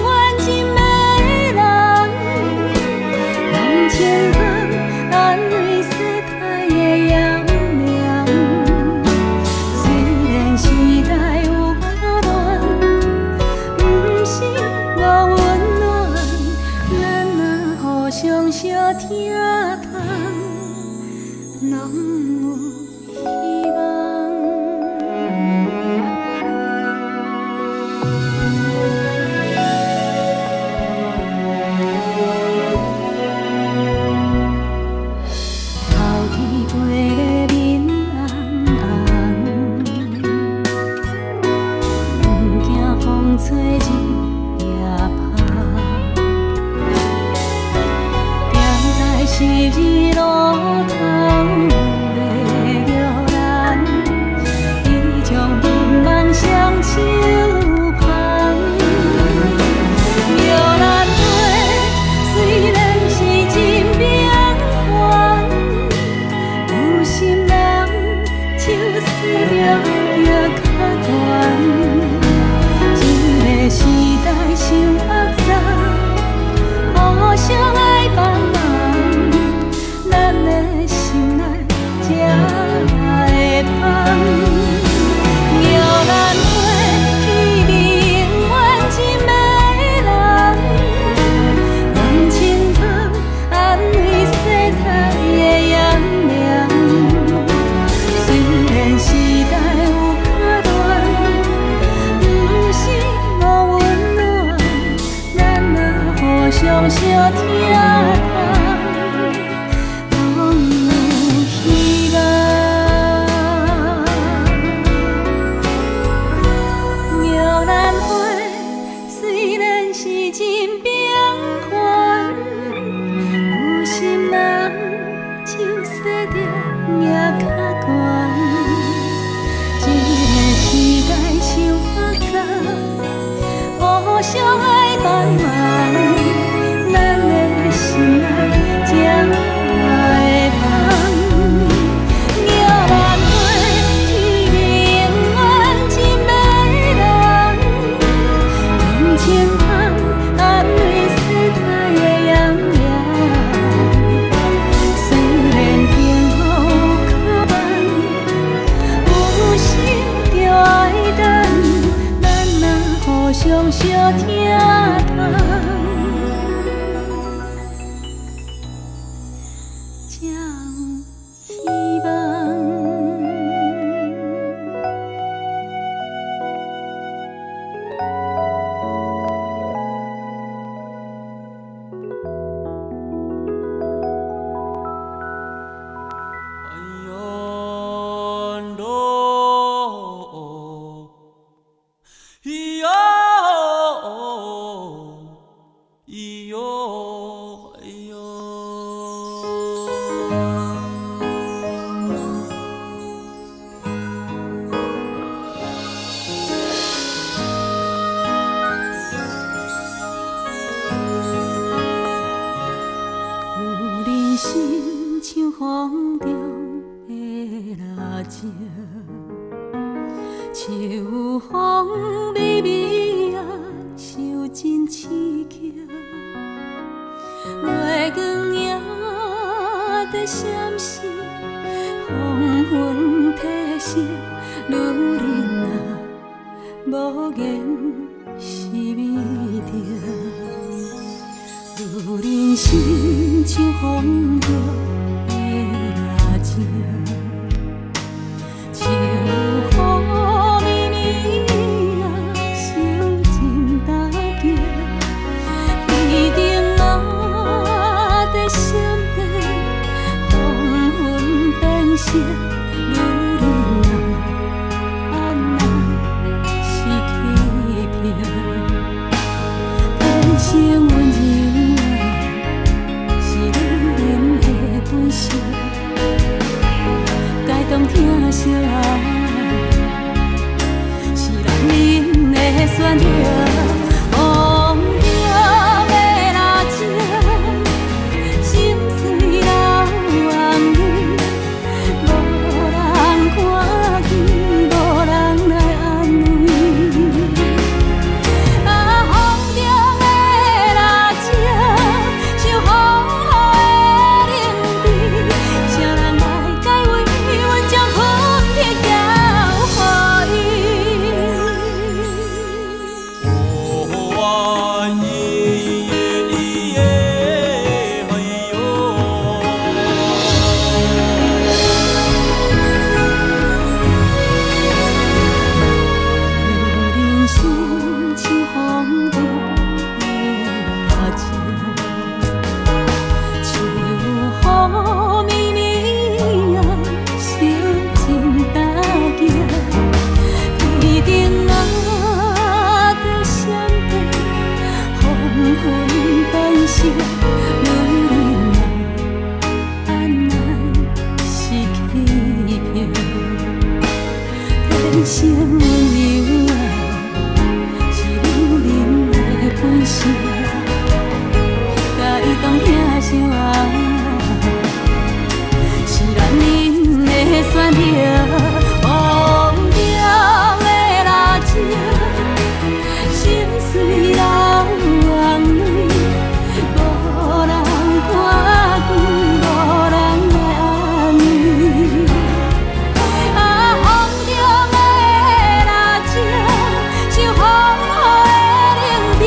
远真美人，人情香安慰世态的炎凉。虽然时代有较乱，不是无温暖，咱若互相相疼痛，拢有希望。头天飞的面红红，不惊风吹日夜晒。踮在十字路头的摇篮，伊将民梦双手捧。摇篮花虽然是真平凡，有心人手撕着也较悬。一个时代伤复杂，互相爱帮忙，咱的心内才会芳。摇兰花去永远真美人，人情香安慰世态的炎凉。虽然时代有较乱，不是无温暖，咱若互相相疼痛，拢有希望。摇兰花虽然是真平凡，有心人手洗着也较悬。一个时代伤复杂，互相爱帮忙，咱的心内才会芳。摇兰花去永远真美人，人情香安慰世态的炎凉。虽然幸福有较慢，有心就爱等，咱若互相相疼痛，才有希望。有人心像风中的蜡烛，秋风微微啊，伤真刺激。月光也在闪烁，黄昏褪色，女人啊，无言是美丽。有人心像风中的蜡烛，秋风微微啊，伤真重行。天顶啊在闪电，黄昏变色，女人啊，安那是欺骗？天生温柔。是甲伊当疼惜我，是咱恁的选择，忘掉的蜡烛，心碎流眼泪，无人看见，无人来安慰。啊，风中的蜡烛，像风雨的冷滴，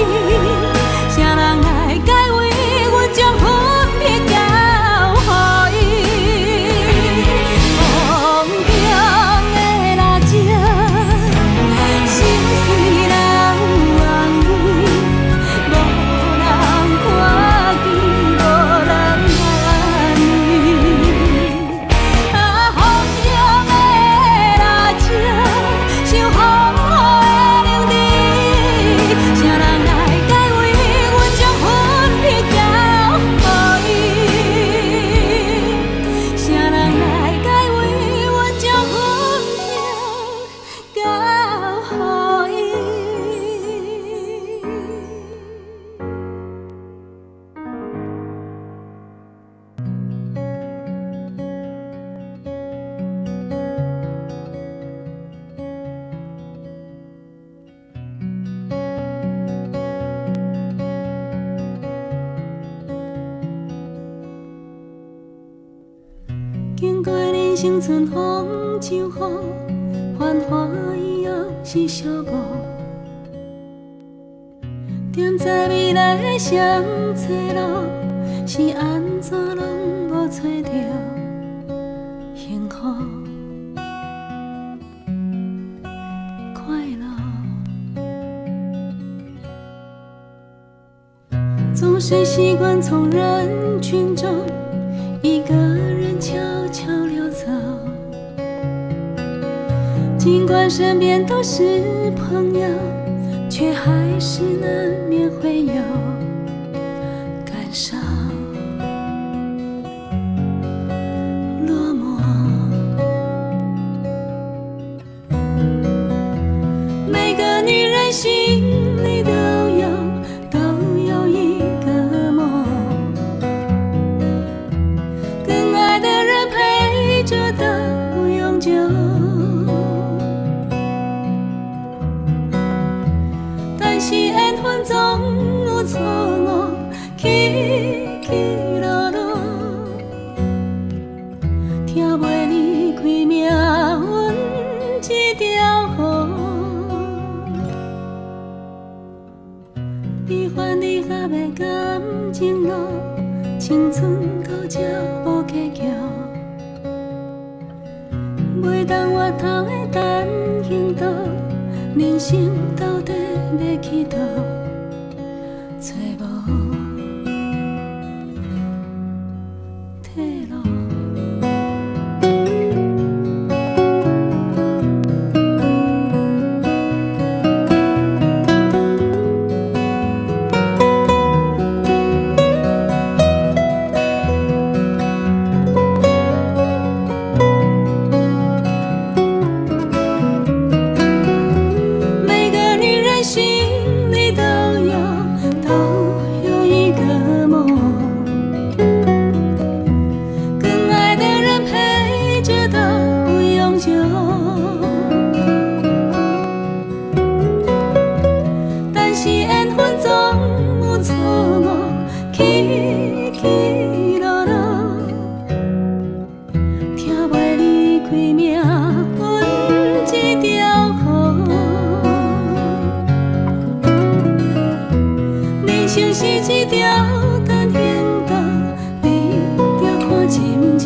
啥人来解围？阮将分别交予伊。风中的蜡烛，心碎流眼泪，无人看见，无人来安慰。啊，风中的蜡烛，像风雨的冷滴，啥人来解围？阮将分别交予伊。啥人来解围？阮将分别交予伊。经过人生春风秋雨，繁华以后是小雾。踮在未来的双岔路，是安怎拢无找着幸福快乐。总是习惯从人群中一个人悄悄溜走，尽管身边都是朋友，却还是难免会有感伤、落寞。每个女人心里都有一个梦，更爱的人陪着到永久。但是缘分总有错误，起起落落，听袂离开命运这条河。你还你还袂感情路，青春到这无结局。袂当回头的单行道，人生到底要去倒？找无退路。每个女人心里都有一个梦，更爱的人陪着到永久。但是缘分总有错误，起起落落，听袂离开命运这条河。人生是一条单行道，你着看深少。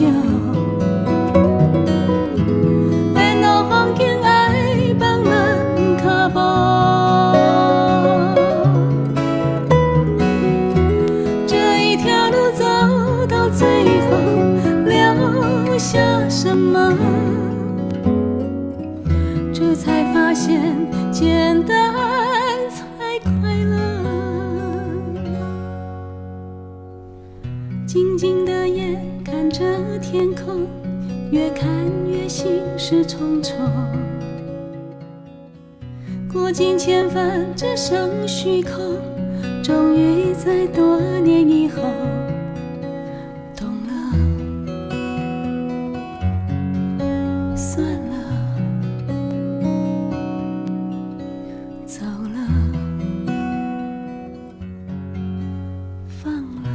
沿路风景爱放咱脚步，这一条路走到最后，留下什么？这才发现，简单才快乐。静静的眼看着天空，越看越心事重重。过尽千帆，只剩虚空，终于在多年以后懂了，算了，走了，放了。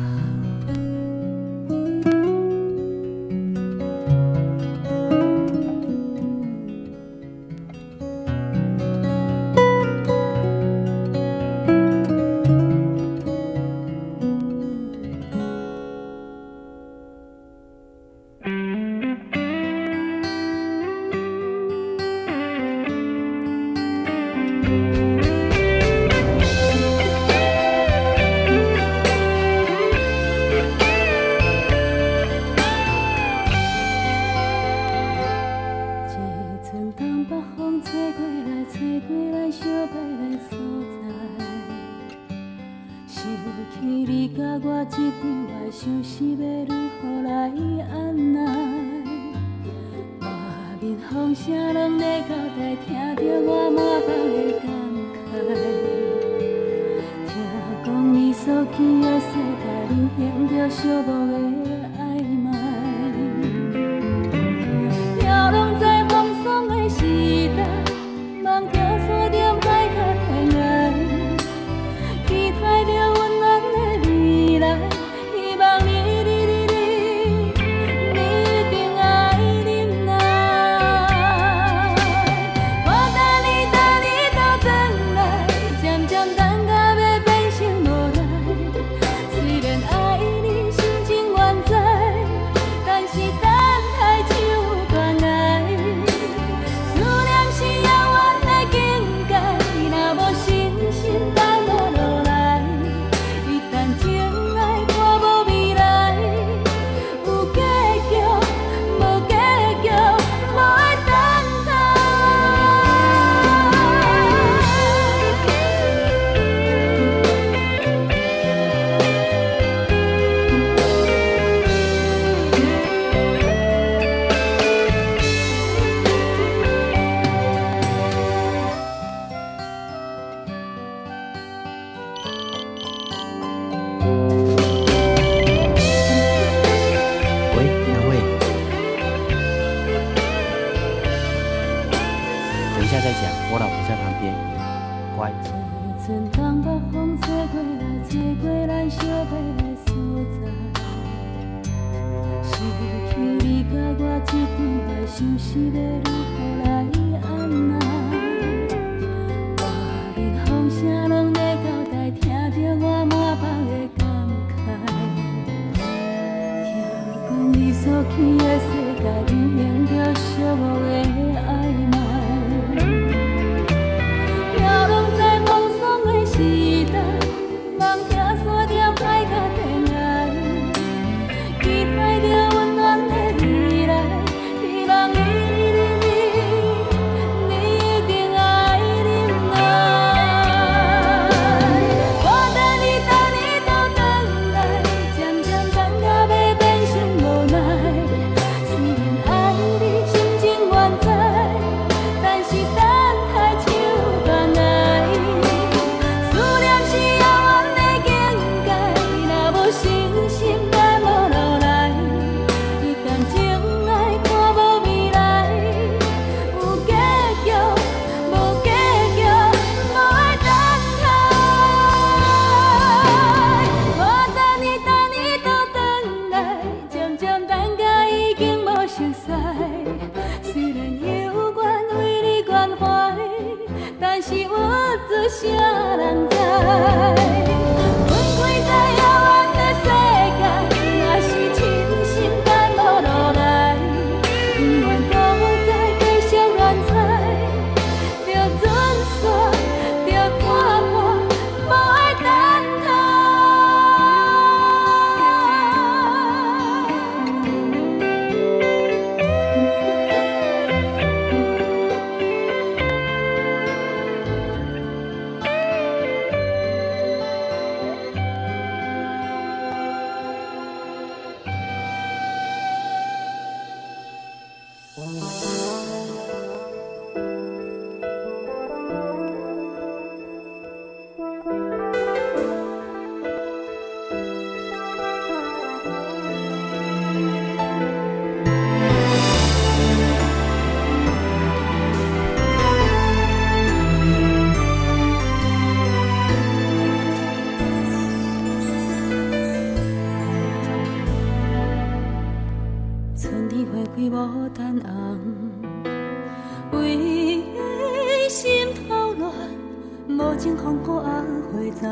风雨啊花丛，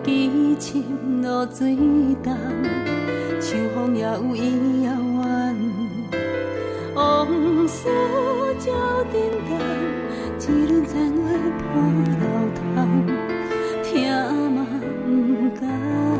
痴深落水重，秋风也有伊遥远。往事照沉重，一轮残月破楼窗，听嘛不甘忘。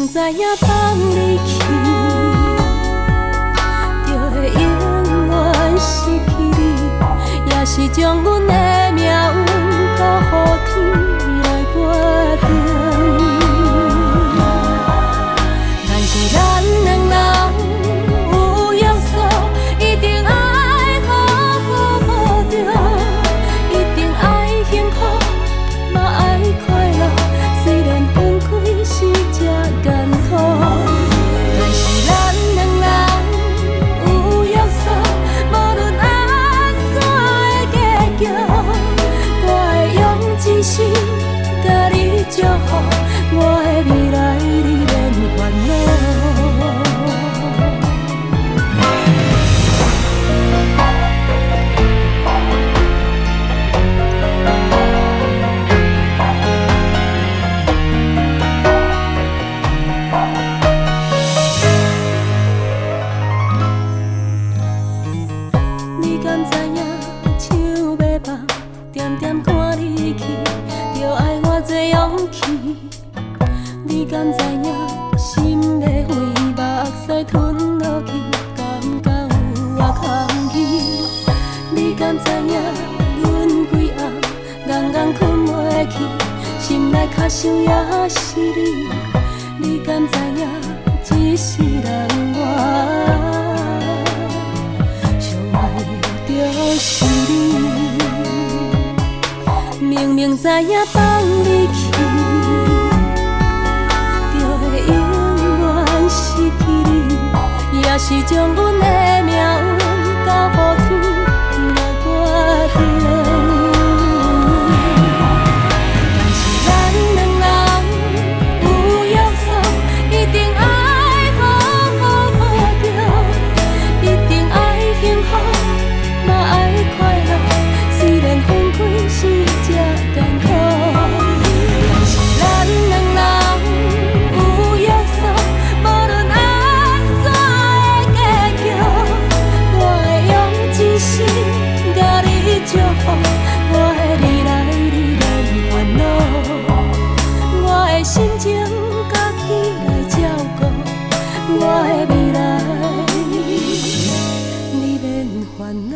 知影放你去，就会永远失去你，也是将阮的。福，我的未来你免烦恼。你敢知影手要放，点点赶你去，着爱我多勇气。你敢知影心在飞，目屎吞落去，感觉有我空虚。你敢知影阮规暗，硬硬困袂去，心内较想也是你。你敢知影一世人我？就是你，明明知影放你去，就会永远失去你，也是将阮的命运交予天来决定。但是咱两人有约束，一定爱好好过着，一定爱幸福。嘛爱快乐，虽然分开是这艰苦，但是咱两人有约束，无论安怎的结局，我会用一生甲你祝福，我的未来你免烦恼，我的心情家己来照顾，我的未来你免烦恼。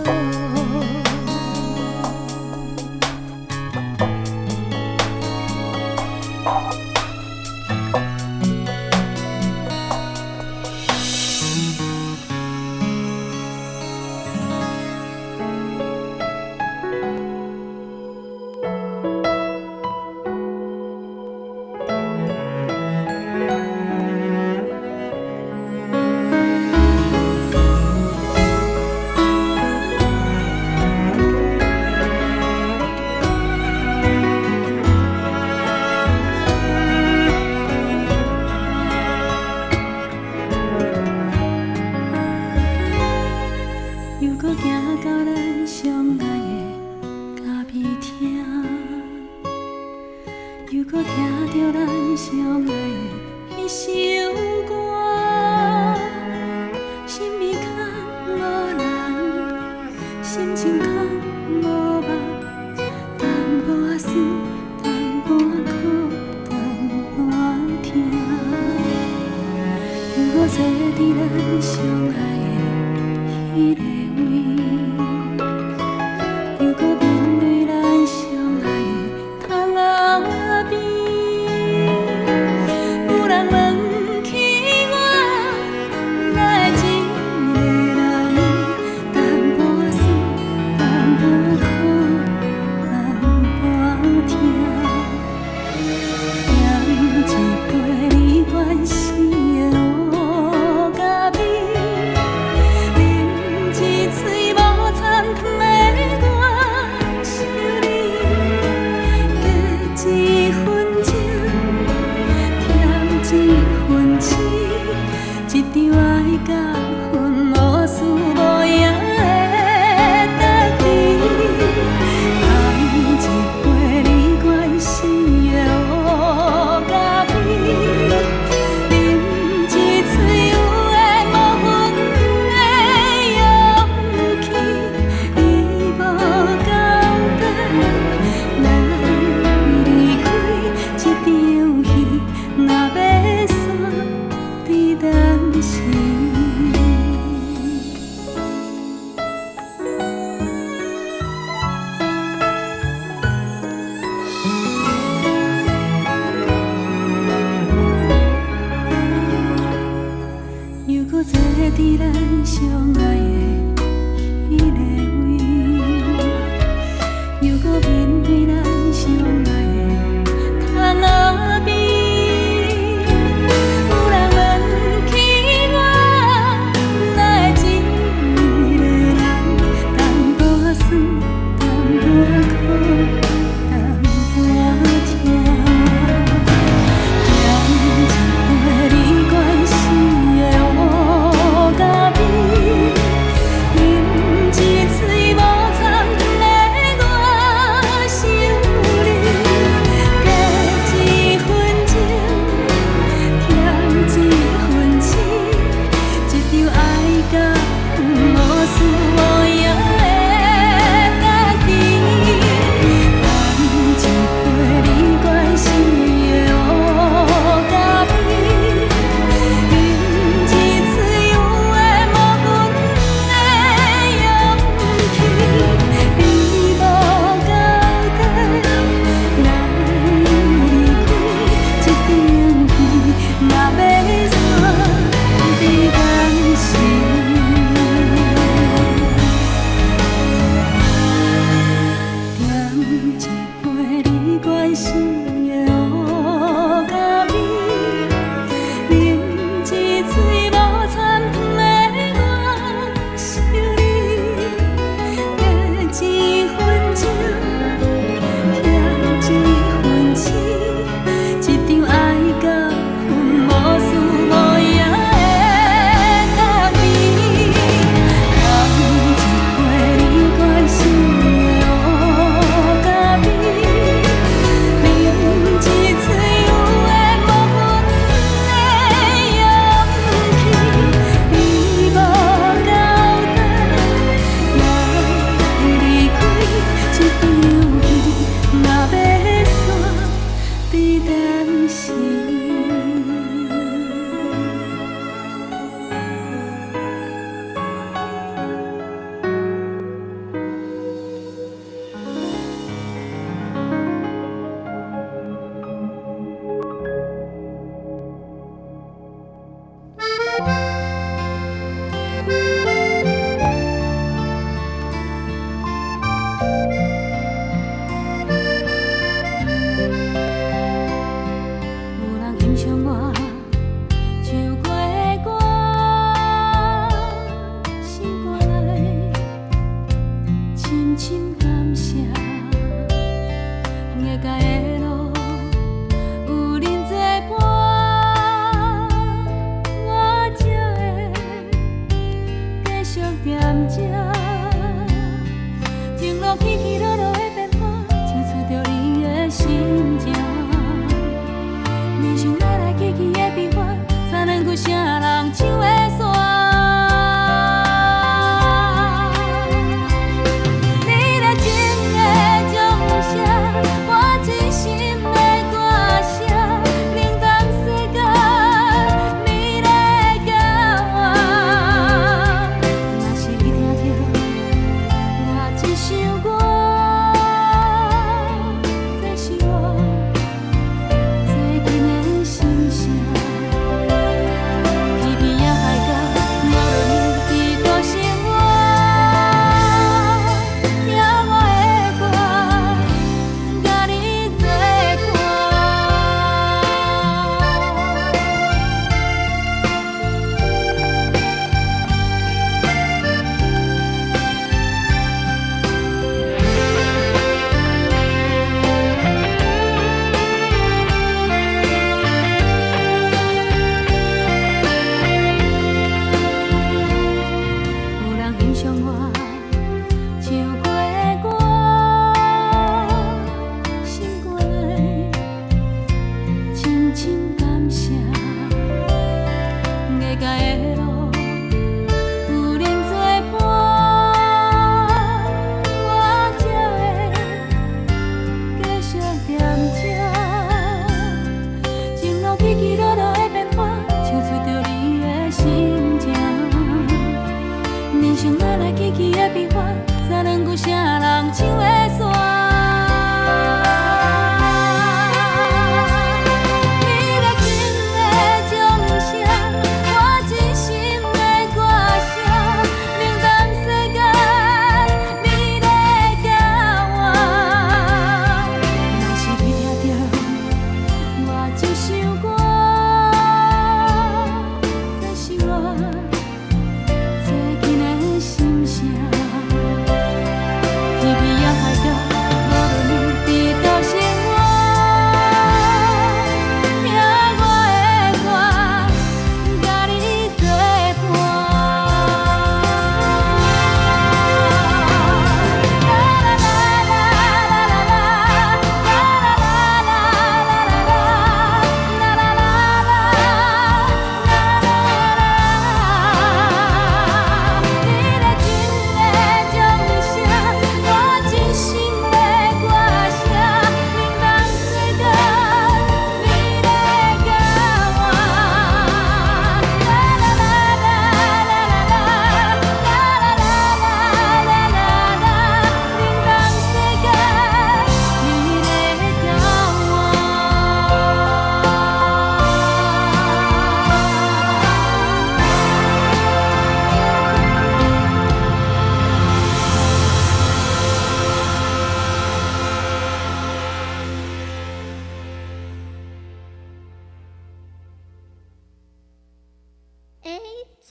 关系的乌甲米，啉一嘴无参汤的我想你，加一分情，添一分痴，一场爱到分无输无赢的咖啡，干一杯你关心的乌咖啡，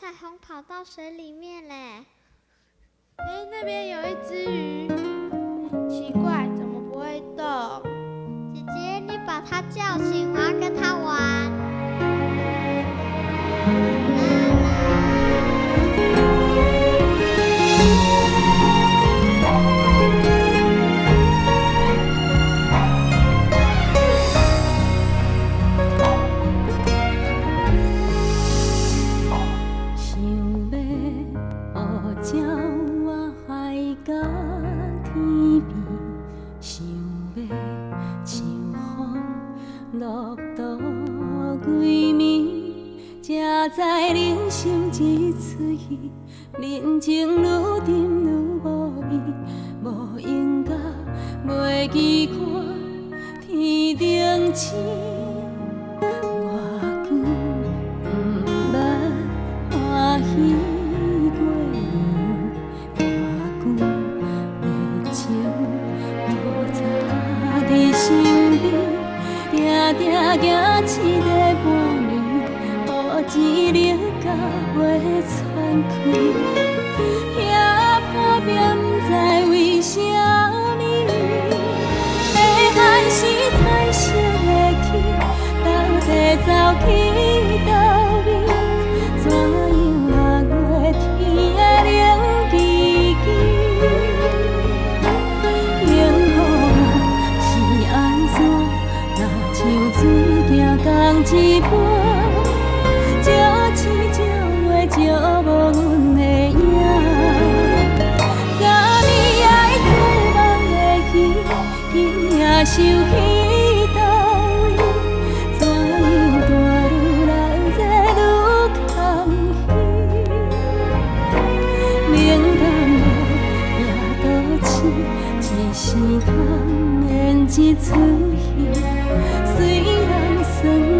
彩虹跑到水里面嘞。哎，那边有一只鱼，奇怪，怎么不会动？姐姐，你把它叫醒，我要跟它玩。在人生一出戏，人情愈沉愈无味，无应甲袂记看天顶星。我久不捌欢喜过年，我久热情无早伫身边，定定行一个半暝。钱流甲袂喘气，遐破病不知为什么，细汉时彩色的天，到底走去倒位？怎样6月天的冷叽叽？幸福啊是安怎？若像水行同一杯。照无阮的影，昨暝爱做梦的戏，今夜收去倒位？怎样大愈来热愈空虚？冷淡无也都市，一时通演一出戏，虽然酸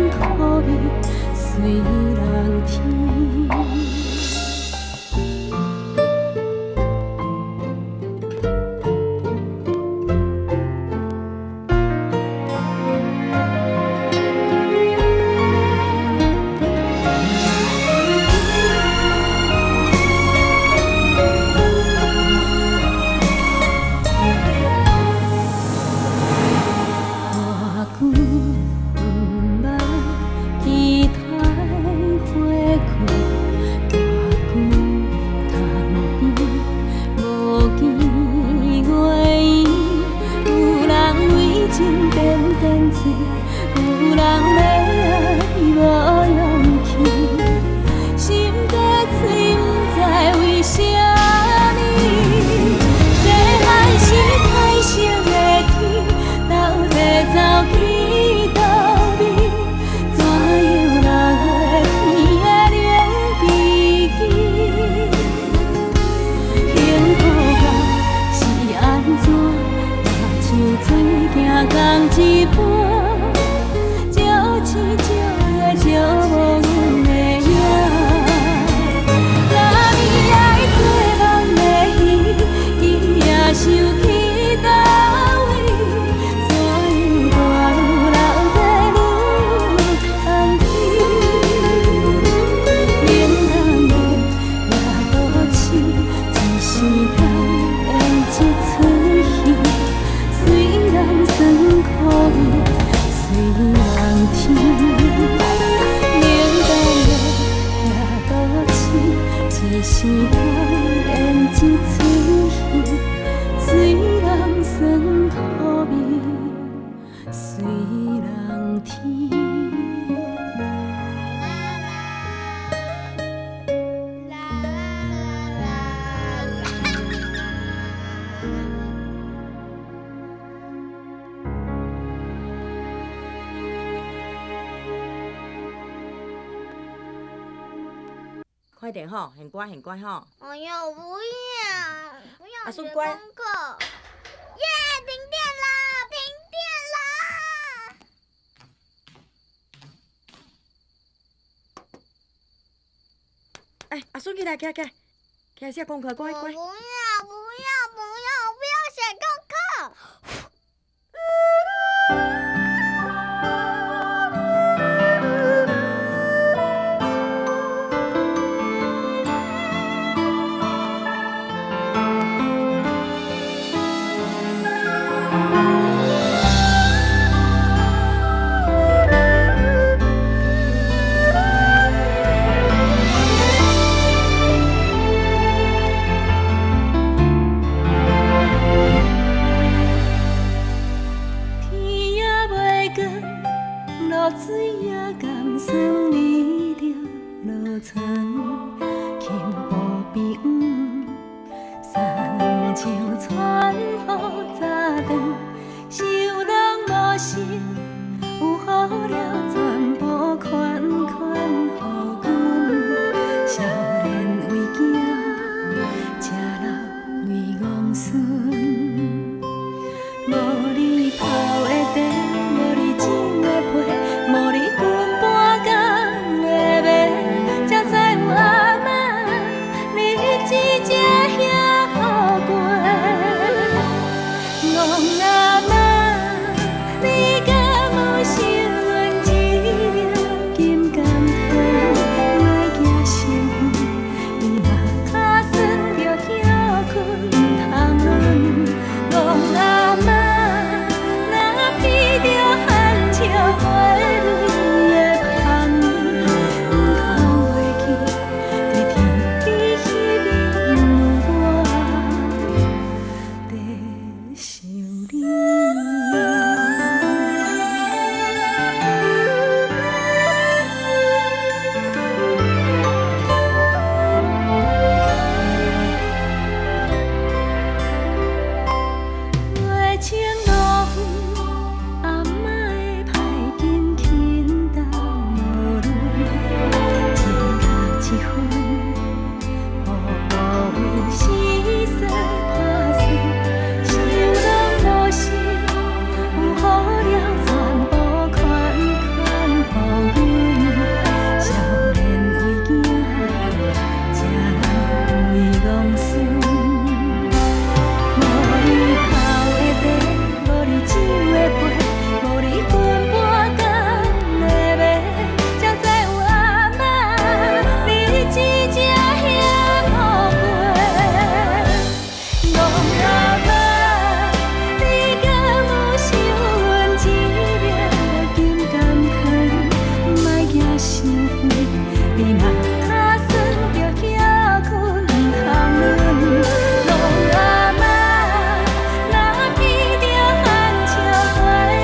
苦味，虽然甜。快点吼，很乖很乖吼。哎呦，不要，不要阿顺乖。功课。耶，停电了，停电了！哎，阿顺起来，起来，起来，起来写功课，乖乖。不要，不要，不要，我不要写功课。水也甘酸，你着落泉，轻步比黄，山树穿雨早断，受人无心，有好了全部款款予阮，少年为囝，吃老为戆孙。无你泡的茶，无你煮的被，无你裙半工的麦，才知有阿嬷日子才遐好过。戆阿嬷，你敢有想阮一粒金甘糖，莫惊伤远，你若脚酸着歇困通论。戆阿嬷。披着汗笑花蕊的香味，不通袂记，在天边迄面有我在想你。月清落雨。阿嬷的歹紧轻重无论，一角一分，步步为时势打算，受人无心，有好了全部款款予阮，少年为囝，吃老为戆孙。无你泡的茶，无你煮的被。无你裙半工的麦，才知有阿嬷日子才遐好过。戆阿嬷，你敢有想阮一粒金甘糖，莫惊伤远，你若脚酸着歇困通论。戆阿嬷，若披着汗笑花蕊。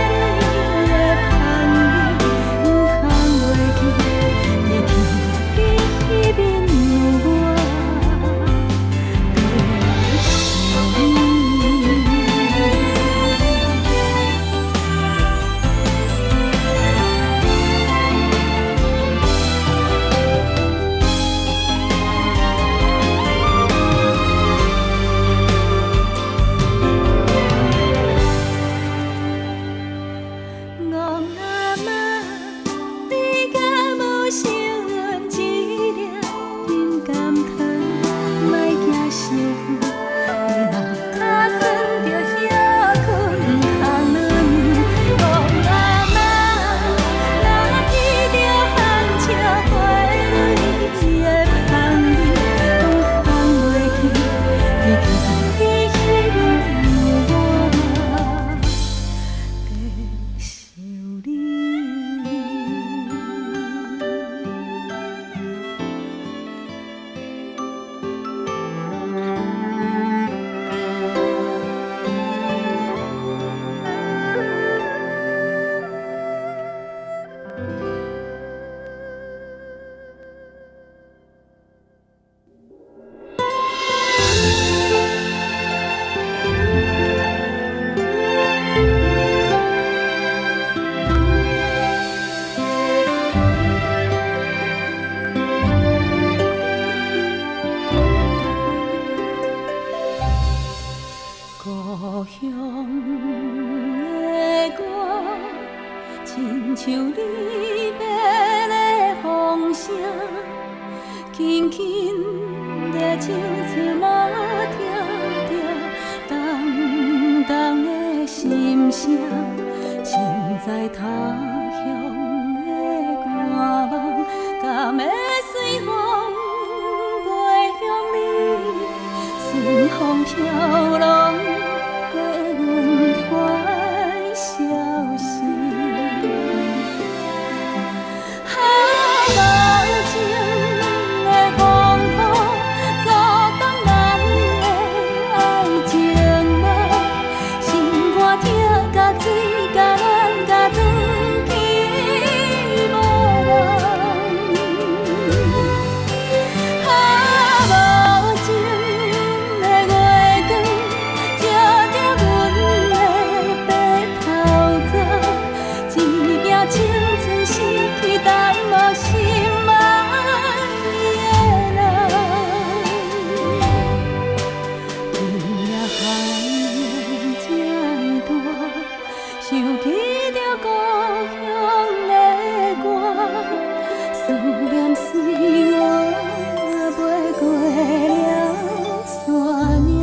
戆阿嬷，你敢有想阮一粒金甘糖，莫惊伤远，你若脚酸着歇困通论。戆阿嬷，若披着汗笑花蕊的香味，不通袂记，在天边迄面有我在想你。故乡的歌，亲像离别的风声，轻轻地唱出无听着重重的心声。身在他乡的寒梦，敢会随风飞向你？随风飘浪。消息，好无情的风波，阻挡咱的爱情梦，心肝疼甲水。想起着故乡的歌，思念随我飞过了山岭。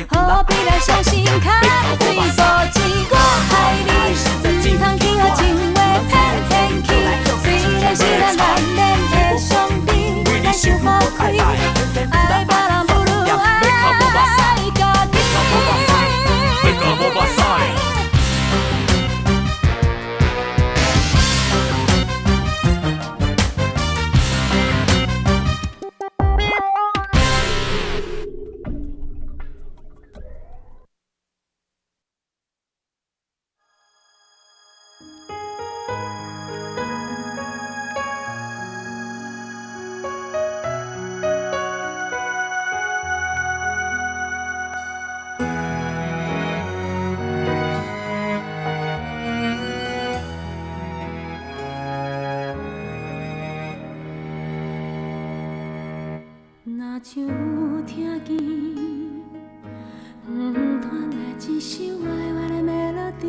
何必来伤心看水无钱？我爱你，唔通去互情话骗骗去。虽然是咱恋的上帝，咱想好开，爱别人不如爱家己。若像有听见，传来一首歪歪的 melody，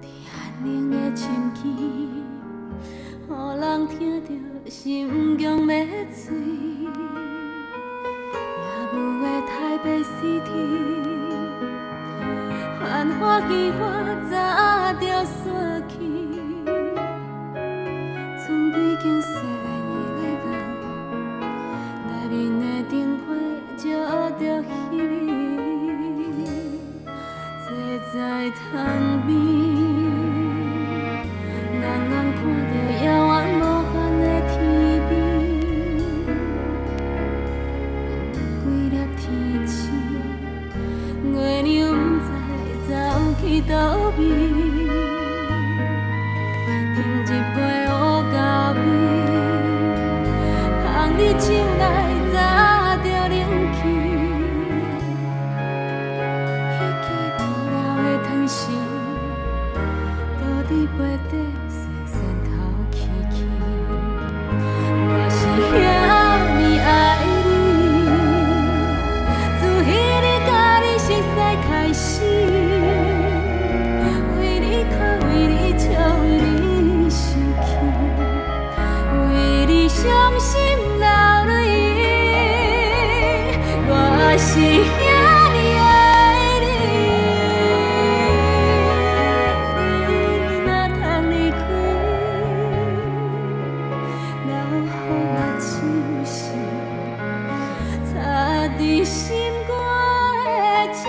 在安宁的深更，予人听着心强要碎。夜幕的台北 City， 繁华戏我早就散去，剩几间西。内面的灯火照着彼美，坐在窗边，眼看着遥远无限的天边，有几粒天星，月亮不知走去倒边，添一杯乌咖啡，捧你手来。背底细线头起起，我是遐尼爱你，自迄日甲你熟悉开始，为你哭，为你笑，为你生气，为你伤心流泪，我是遐尼爱。心肝的刺。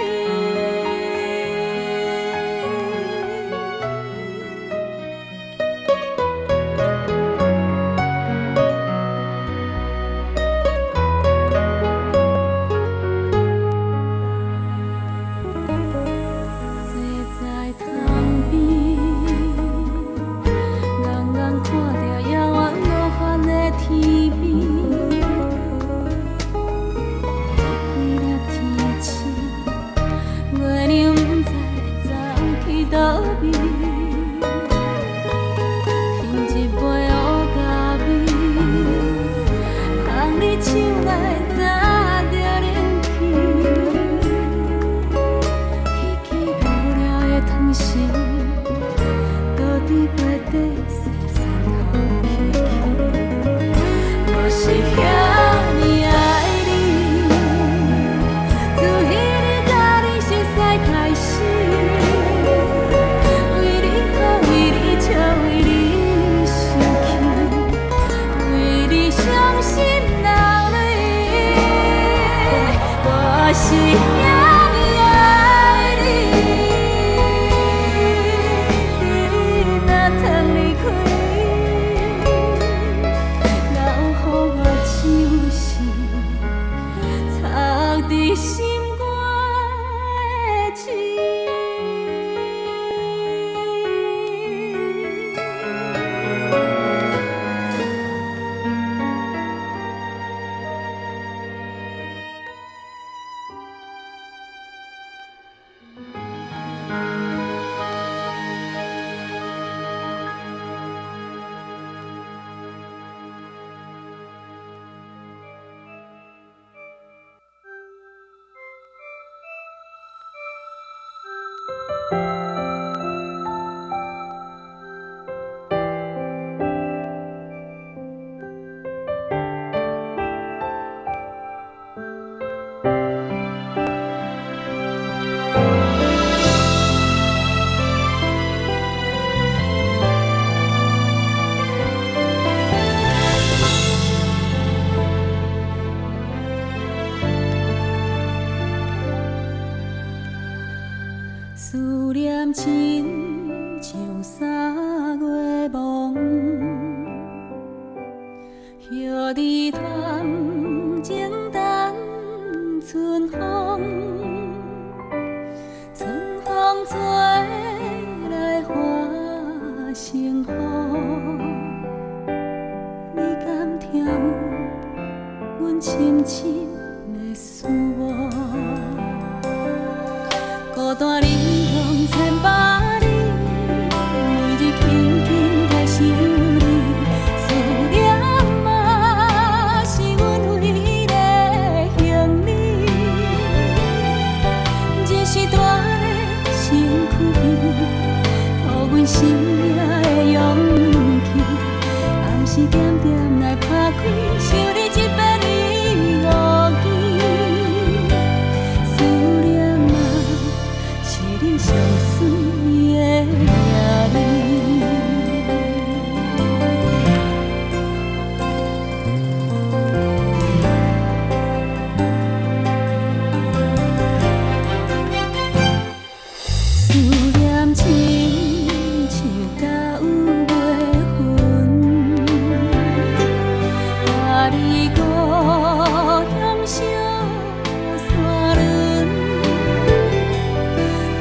坐在窗边，眼眼看着遥远无限的天边。月亮不知走去倒边，添一杯乌咖啡，捧你手来早就冷去，彼支无聊的汤匙，倒伫杯底细线头起起，我是遐尼爱。开始，为你哭，为你笑，为你生气，为你伤心流泪，我是遐尼爱你，你若通离开。成雨，你敢听有阮深深的思慕？孤单离乡千百里，每日轻轻在想你，思念嘛是阮唯一的行李。这时大个身躯边，予阮生命的勇气，暗时点点来打开，想你一遍你误记。思念嘛，是你上水的名字。思念亲像甲有月份，甲你故乡小山仑。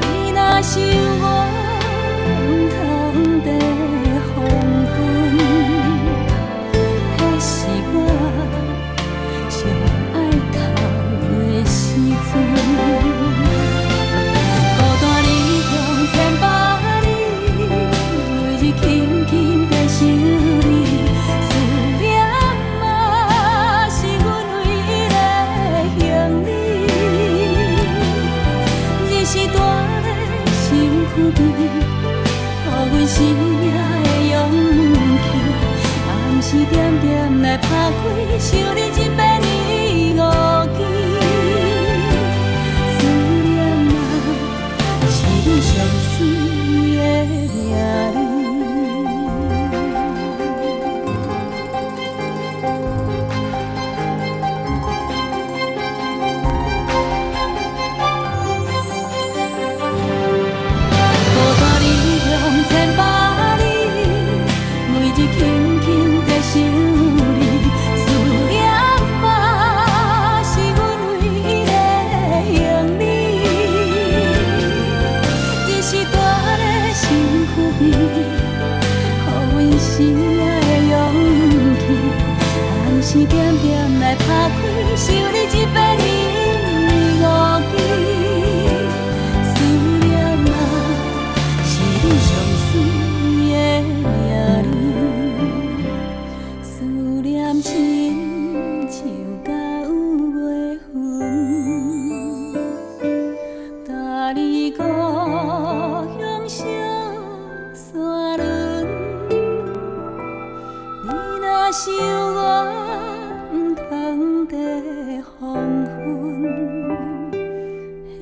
你若是我不通的黄昏，迄是我上爱哭的时阵。孤单离乡千百里，每日轻轻在想你，思念嘛是阮唯一的行李。日是大个身躯边，予阮生命的勇气，暗时点点来打开，想你一遍你误记。思念嘛，是你上水的名字。孤单离乡千百里，每日轻轻在想你，思念嘛是阮唯一的行李。日是大个身躯边，予阮生命的勇气，暗时点点来打开，想你一遍你误记。思念嘛，是你上水的名字。思念亲像甲有月份，搭你故乡小山仑。你若是我不通的黄昏，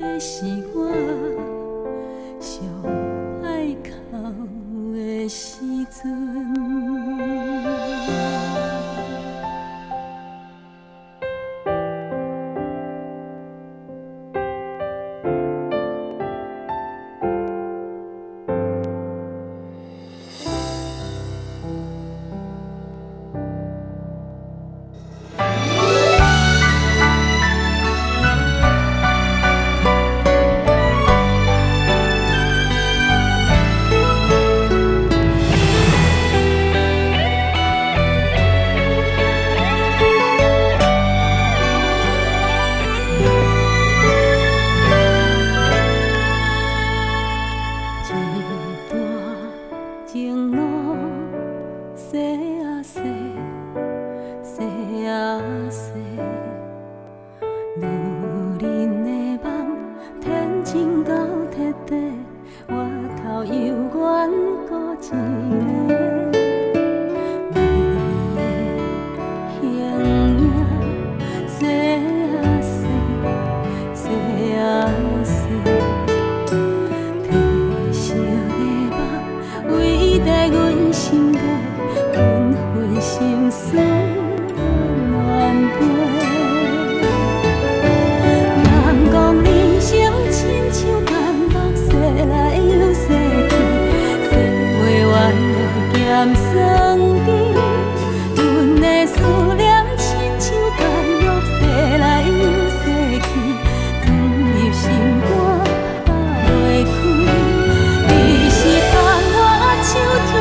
迄是我上爱哭的时阵。心肝拍袂开，你是窗我手中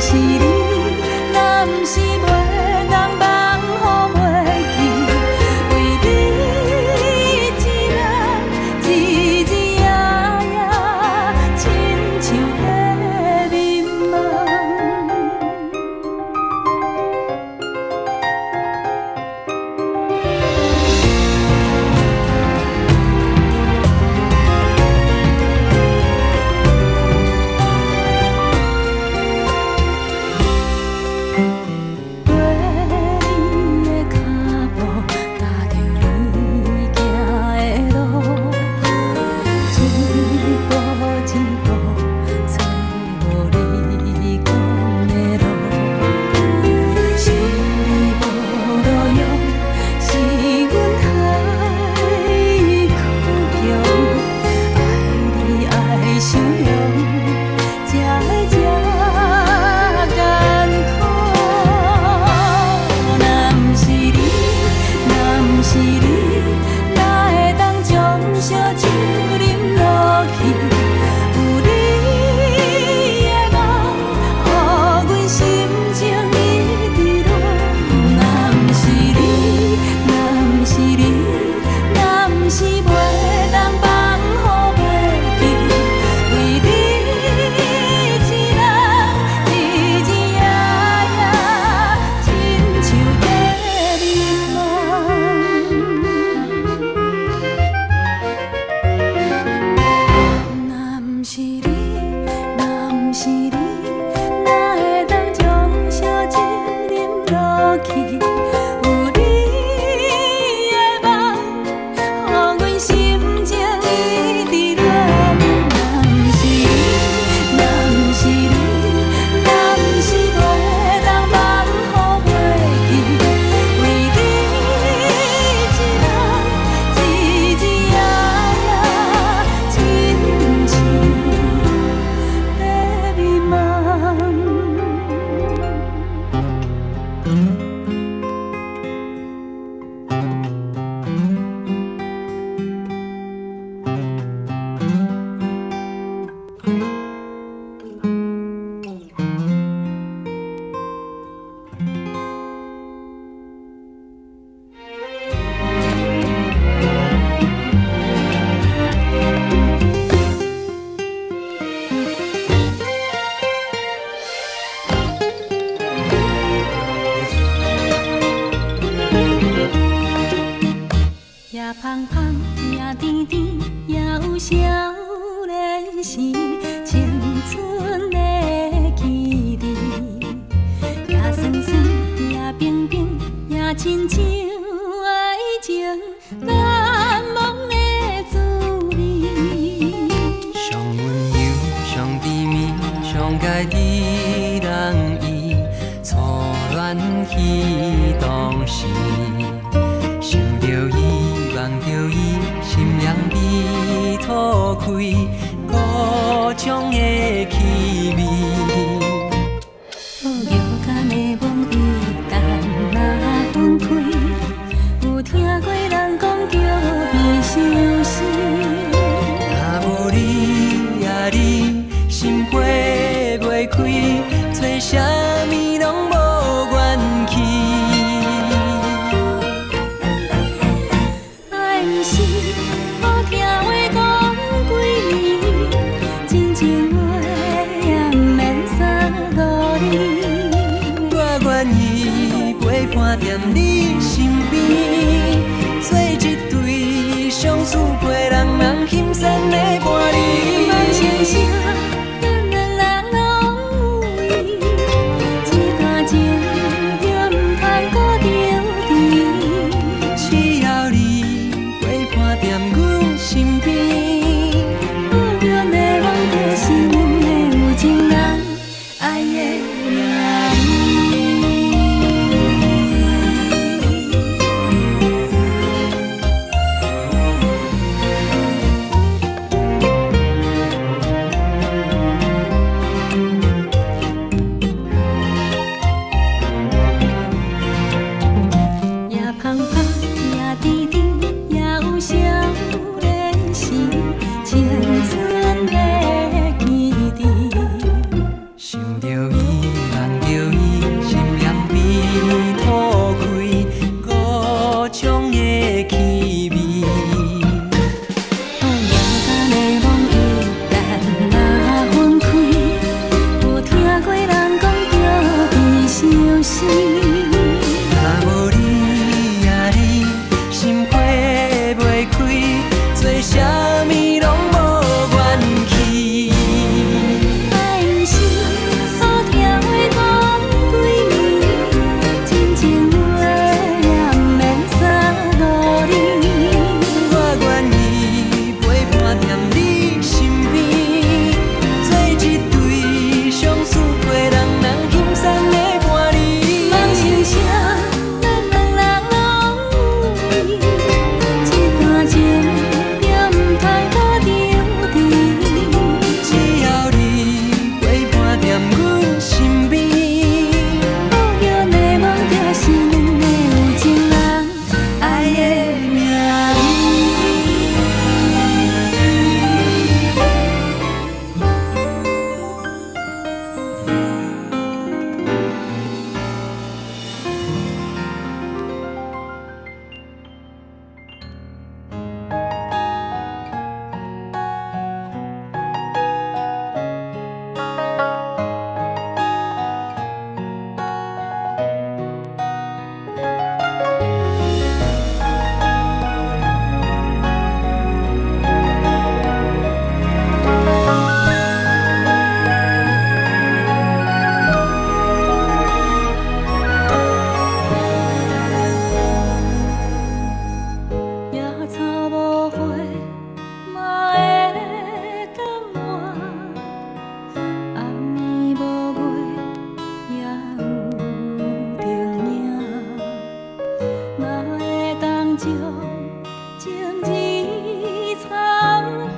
是你，若不是袂当放乎袂记，为你一人日日夜夜，亲像在眠梦。夜芳芳，夜甜甜，也有少年时青春的记忆。夜酸酸，夜冰冰，也亲像爱情难忘的滋味。上温柔，上甜蜜，上该知人意，初恋去当时。想着伊，望着伊，心凉被吐开，故乡的气味。遥感的梦一旦若分开，有听过人讲叫变相思。若无你呀你，心花袂开，找啥物拢无愿去。伴在你身边，做一对相思陪人人轻松的伴侣。梦声声，咱两人拢有意，一段情就唔通搁着甜。只要你陪伴在阮身边，不变的梦就是阮的有情人，爱的名。人叫伊心凉比土开，故乡的气味。若无你呀你，心花袂开，做啥物拢无元气。爱毋是好听话讲几暝，真情话也毋免三五里。我愿意陪伴踮你身边，做一对相思过人人欣赏的伴侣。梦想啥，咱两人拢有意，这段情就毋通搁丢弃。只要你陪伴踮阮身边，抱着的梦就是两个有情人爱的名野草无花，嘛会感冒；暗暝无月，也有定影。哪会当将情义参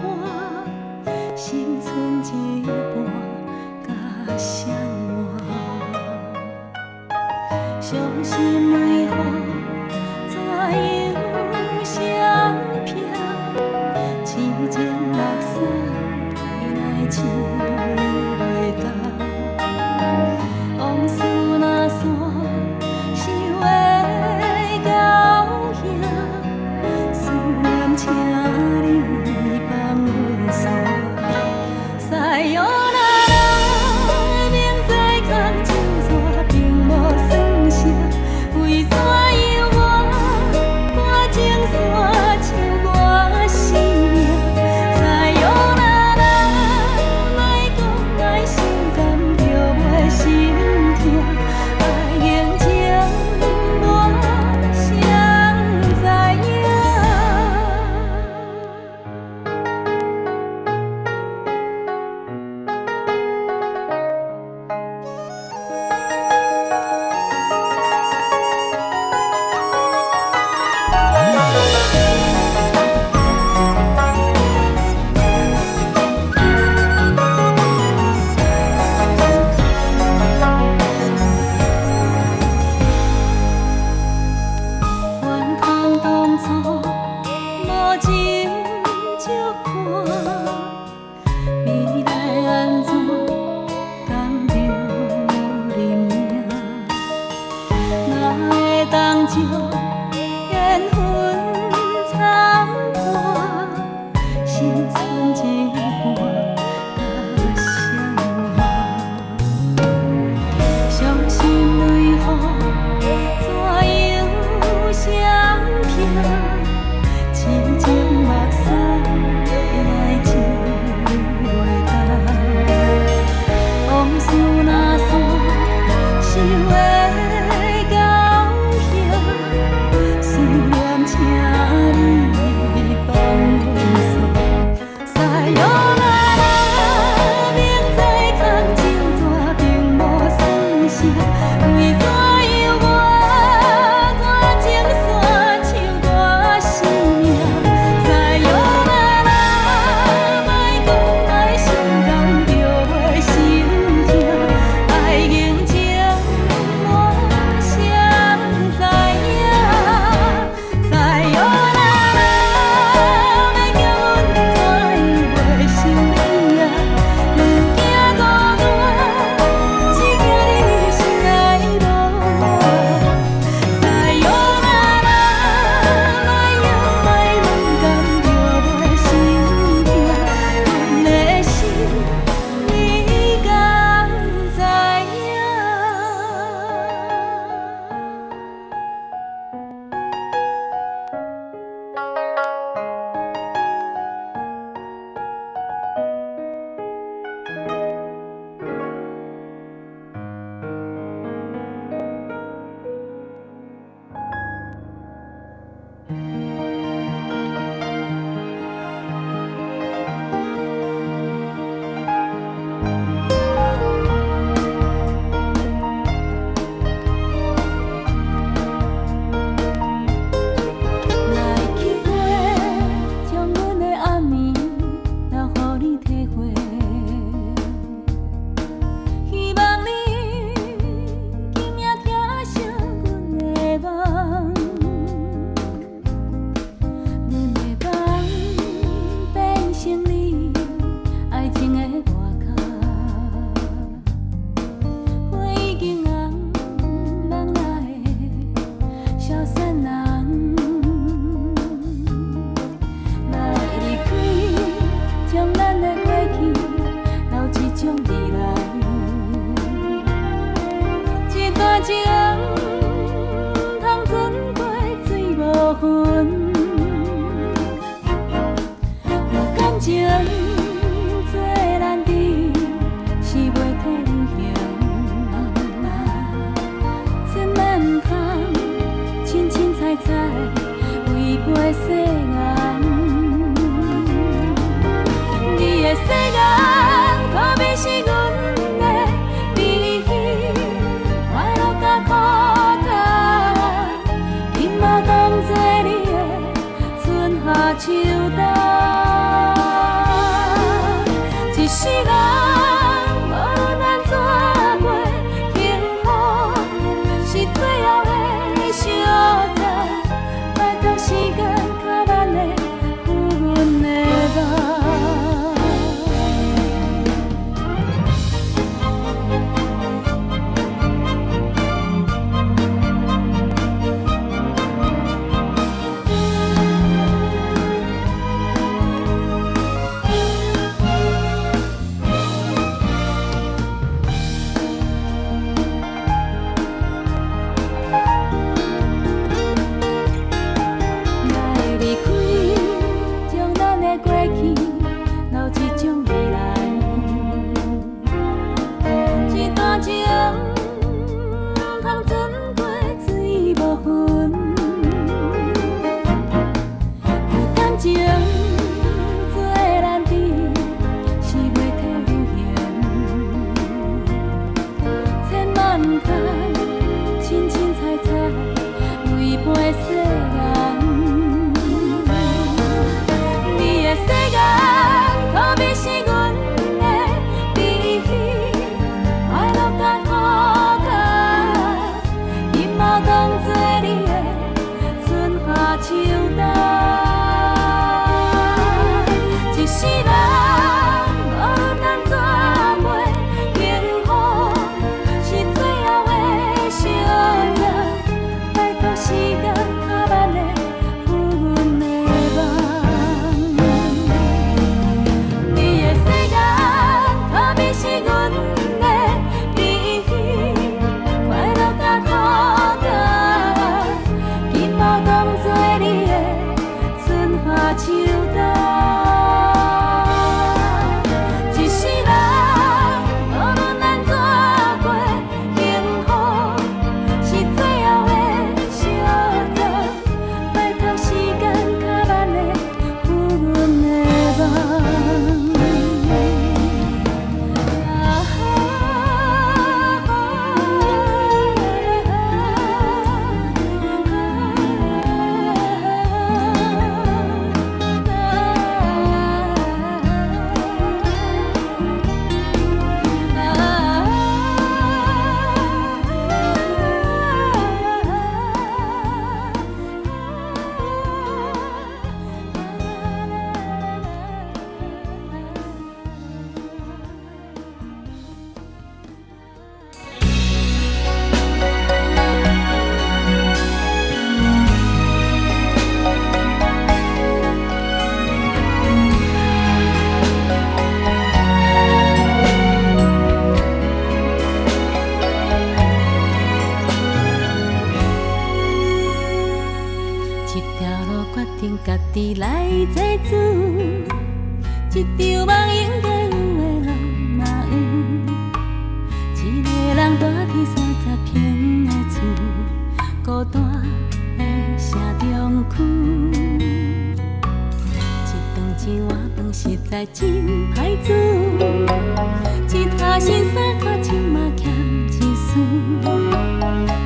半，心剩一半甲谁换？伤心为何怎样相拼？痴情目屎来拭袂干。往事若散，想的高兴，思念请你放阮煞。使用那明知空手纸，并无算啥，为怎样我？彩彩，违背誓言。你的誓言，可比是阮的悲喜，快乐甲苦难，今嘛当作你的春夏秋冬。一世人，无论安怎过，幸福是最后的相赠。拜托时间较慢的抚阮的梦。家己来做主，一场梦应该有的浪嘛有，一个人住伫30平的厝，孤单的城中区，一顿一碗饭实在真歹煮，一套新衫裤穿嘛欠一丝，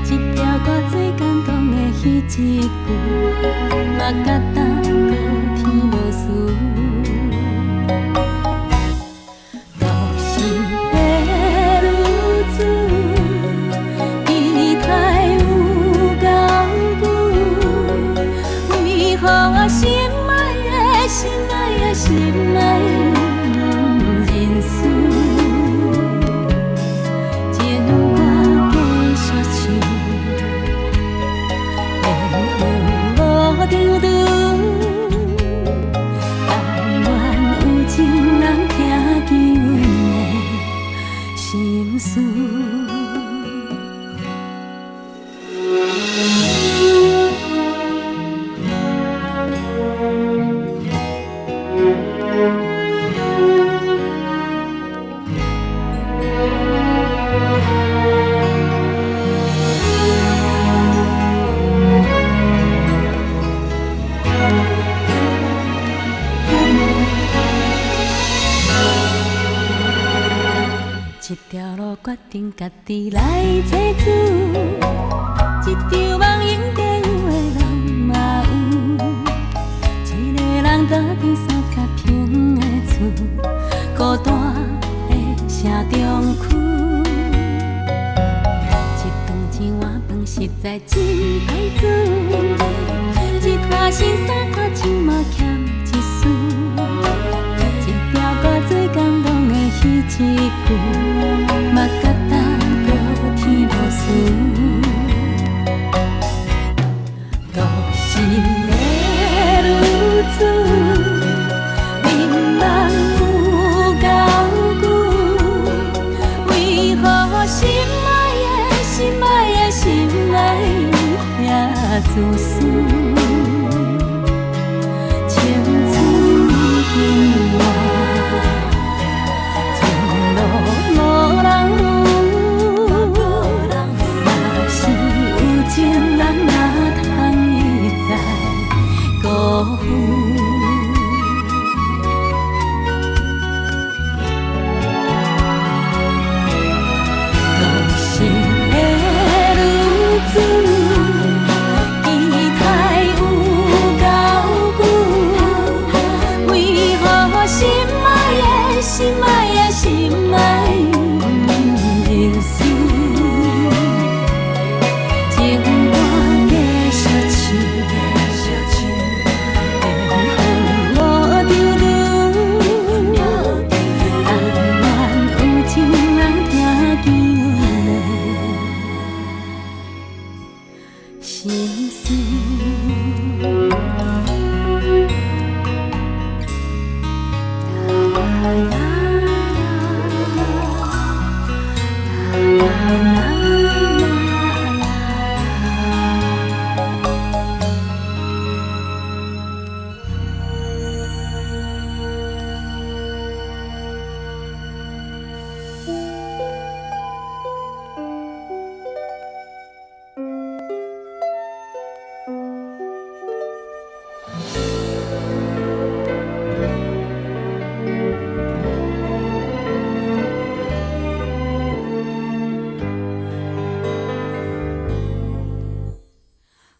一条歌最感动的迄一句，嘛甲当到天无事。都是白日子，伊太有够久，为何我心爱的心爱的心爱认输？情歌继续唱，缘分无长长。决定家己来做主，一场梦永地有的人嘛有，一个人住伫30平的厝，孤单的城中区。一顿一碗饭实在真歹煮，一摊新衫较穿嘛欠一丝，一条歌最感动的彼一句，嘛甲搭过天无事。都是的女子，眠梦有够久，为何心爱的心爱的心爱也自私？青春已经晚，前路无人扶。若是有情人，哪通一再辜负？都是的女子，期待有够久，为何心爱的心爱的心爱不认输？情歌继续唱，缘分无丢丢，但愿有情人听见我的心事。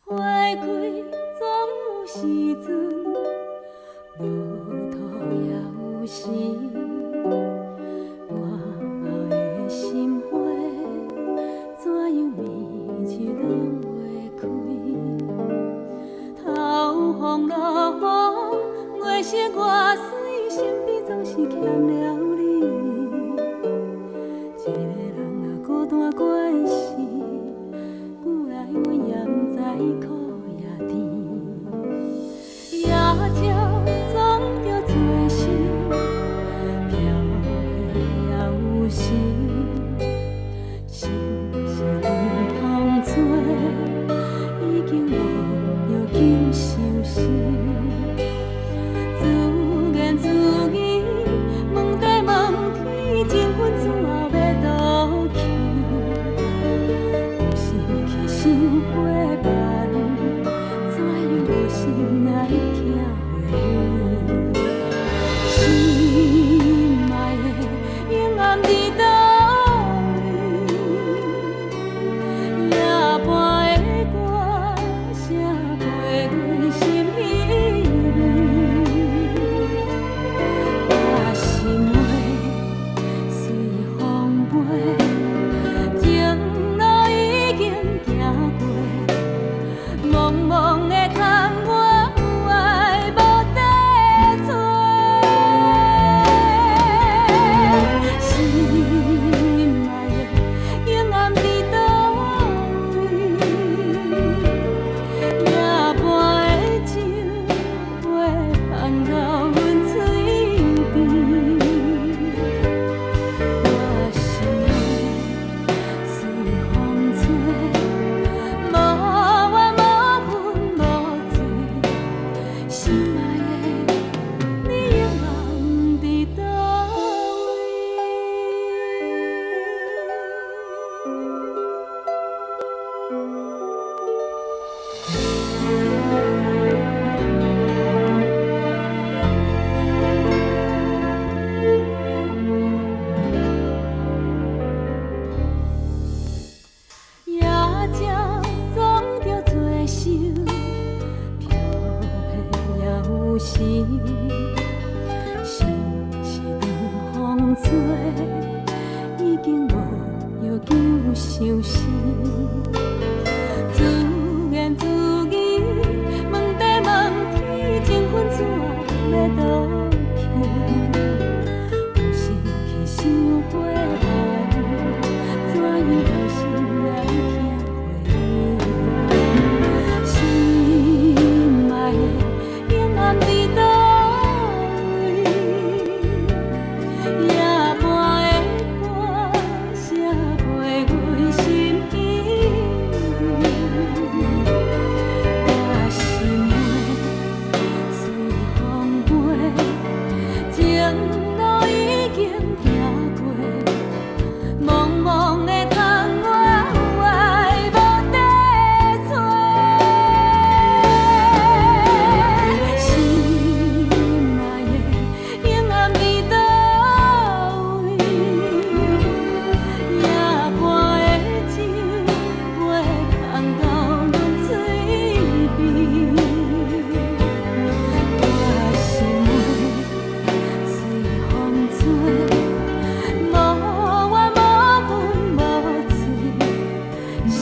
花开总有时阵，无土也有时。满满的心花，怎样绵去拢袂开？透风落雨，月色外水，身边总是欠了你。一个人若孤单关系，久来阮也不知苦也甜。夜照总着做事，飘飞也有时。心是长风吹，已经忘了救收拾。自言自语，问题时，心是两风做，已经无药救伤心。自言自语，问地问天，情分怎要倒去？有时去想过来，怎样无心来听回忆？心爱的永暗伫倒位？夜半的歌写袂阮心意。我心话随风飞，情路已经行过，茫茫的窗外有爱无地找。心爱的永暗伫倒位？夜半的酒袂空到阮嘴边。我心话随风吹，无怨无分无罪，心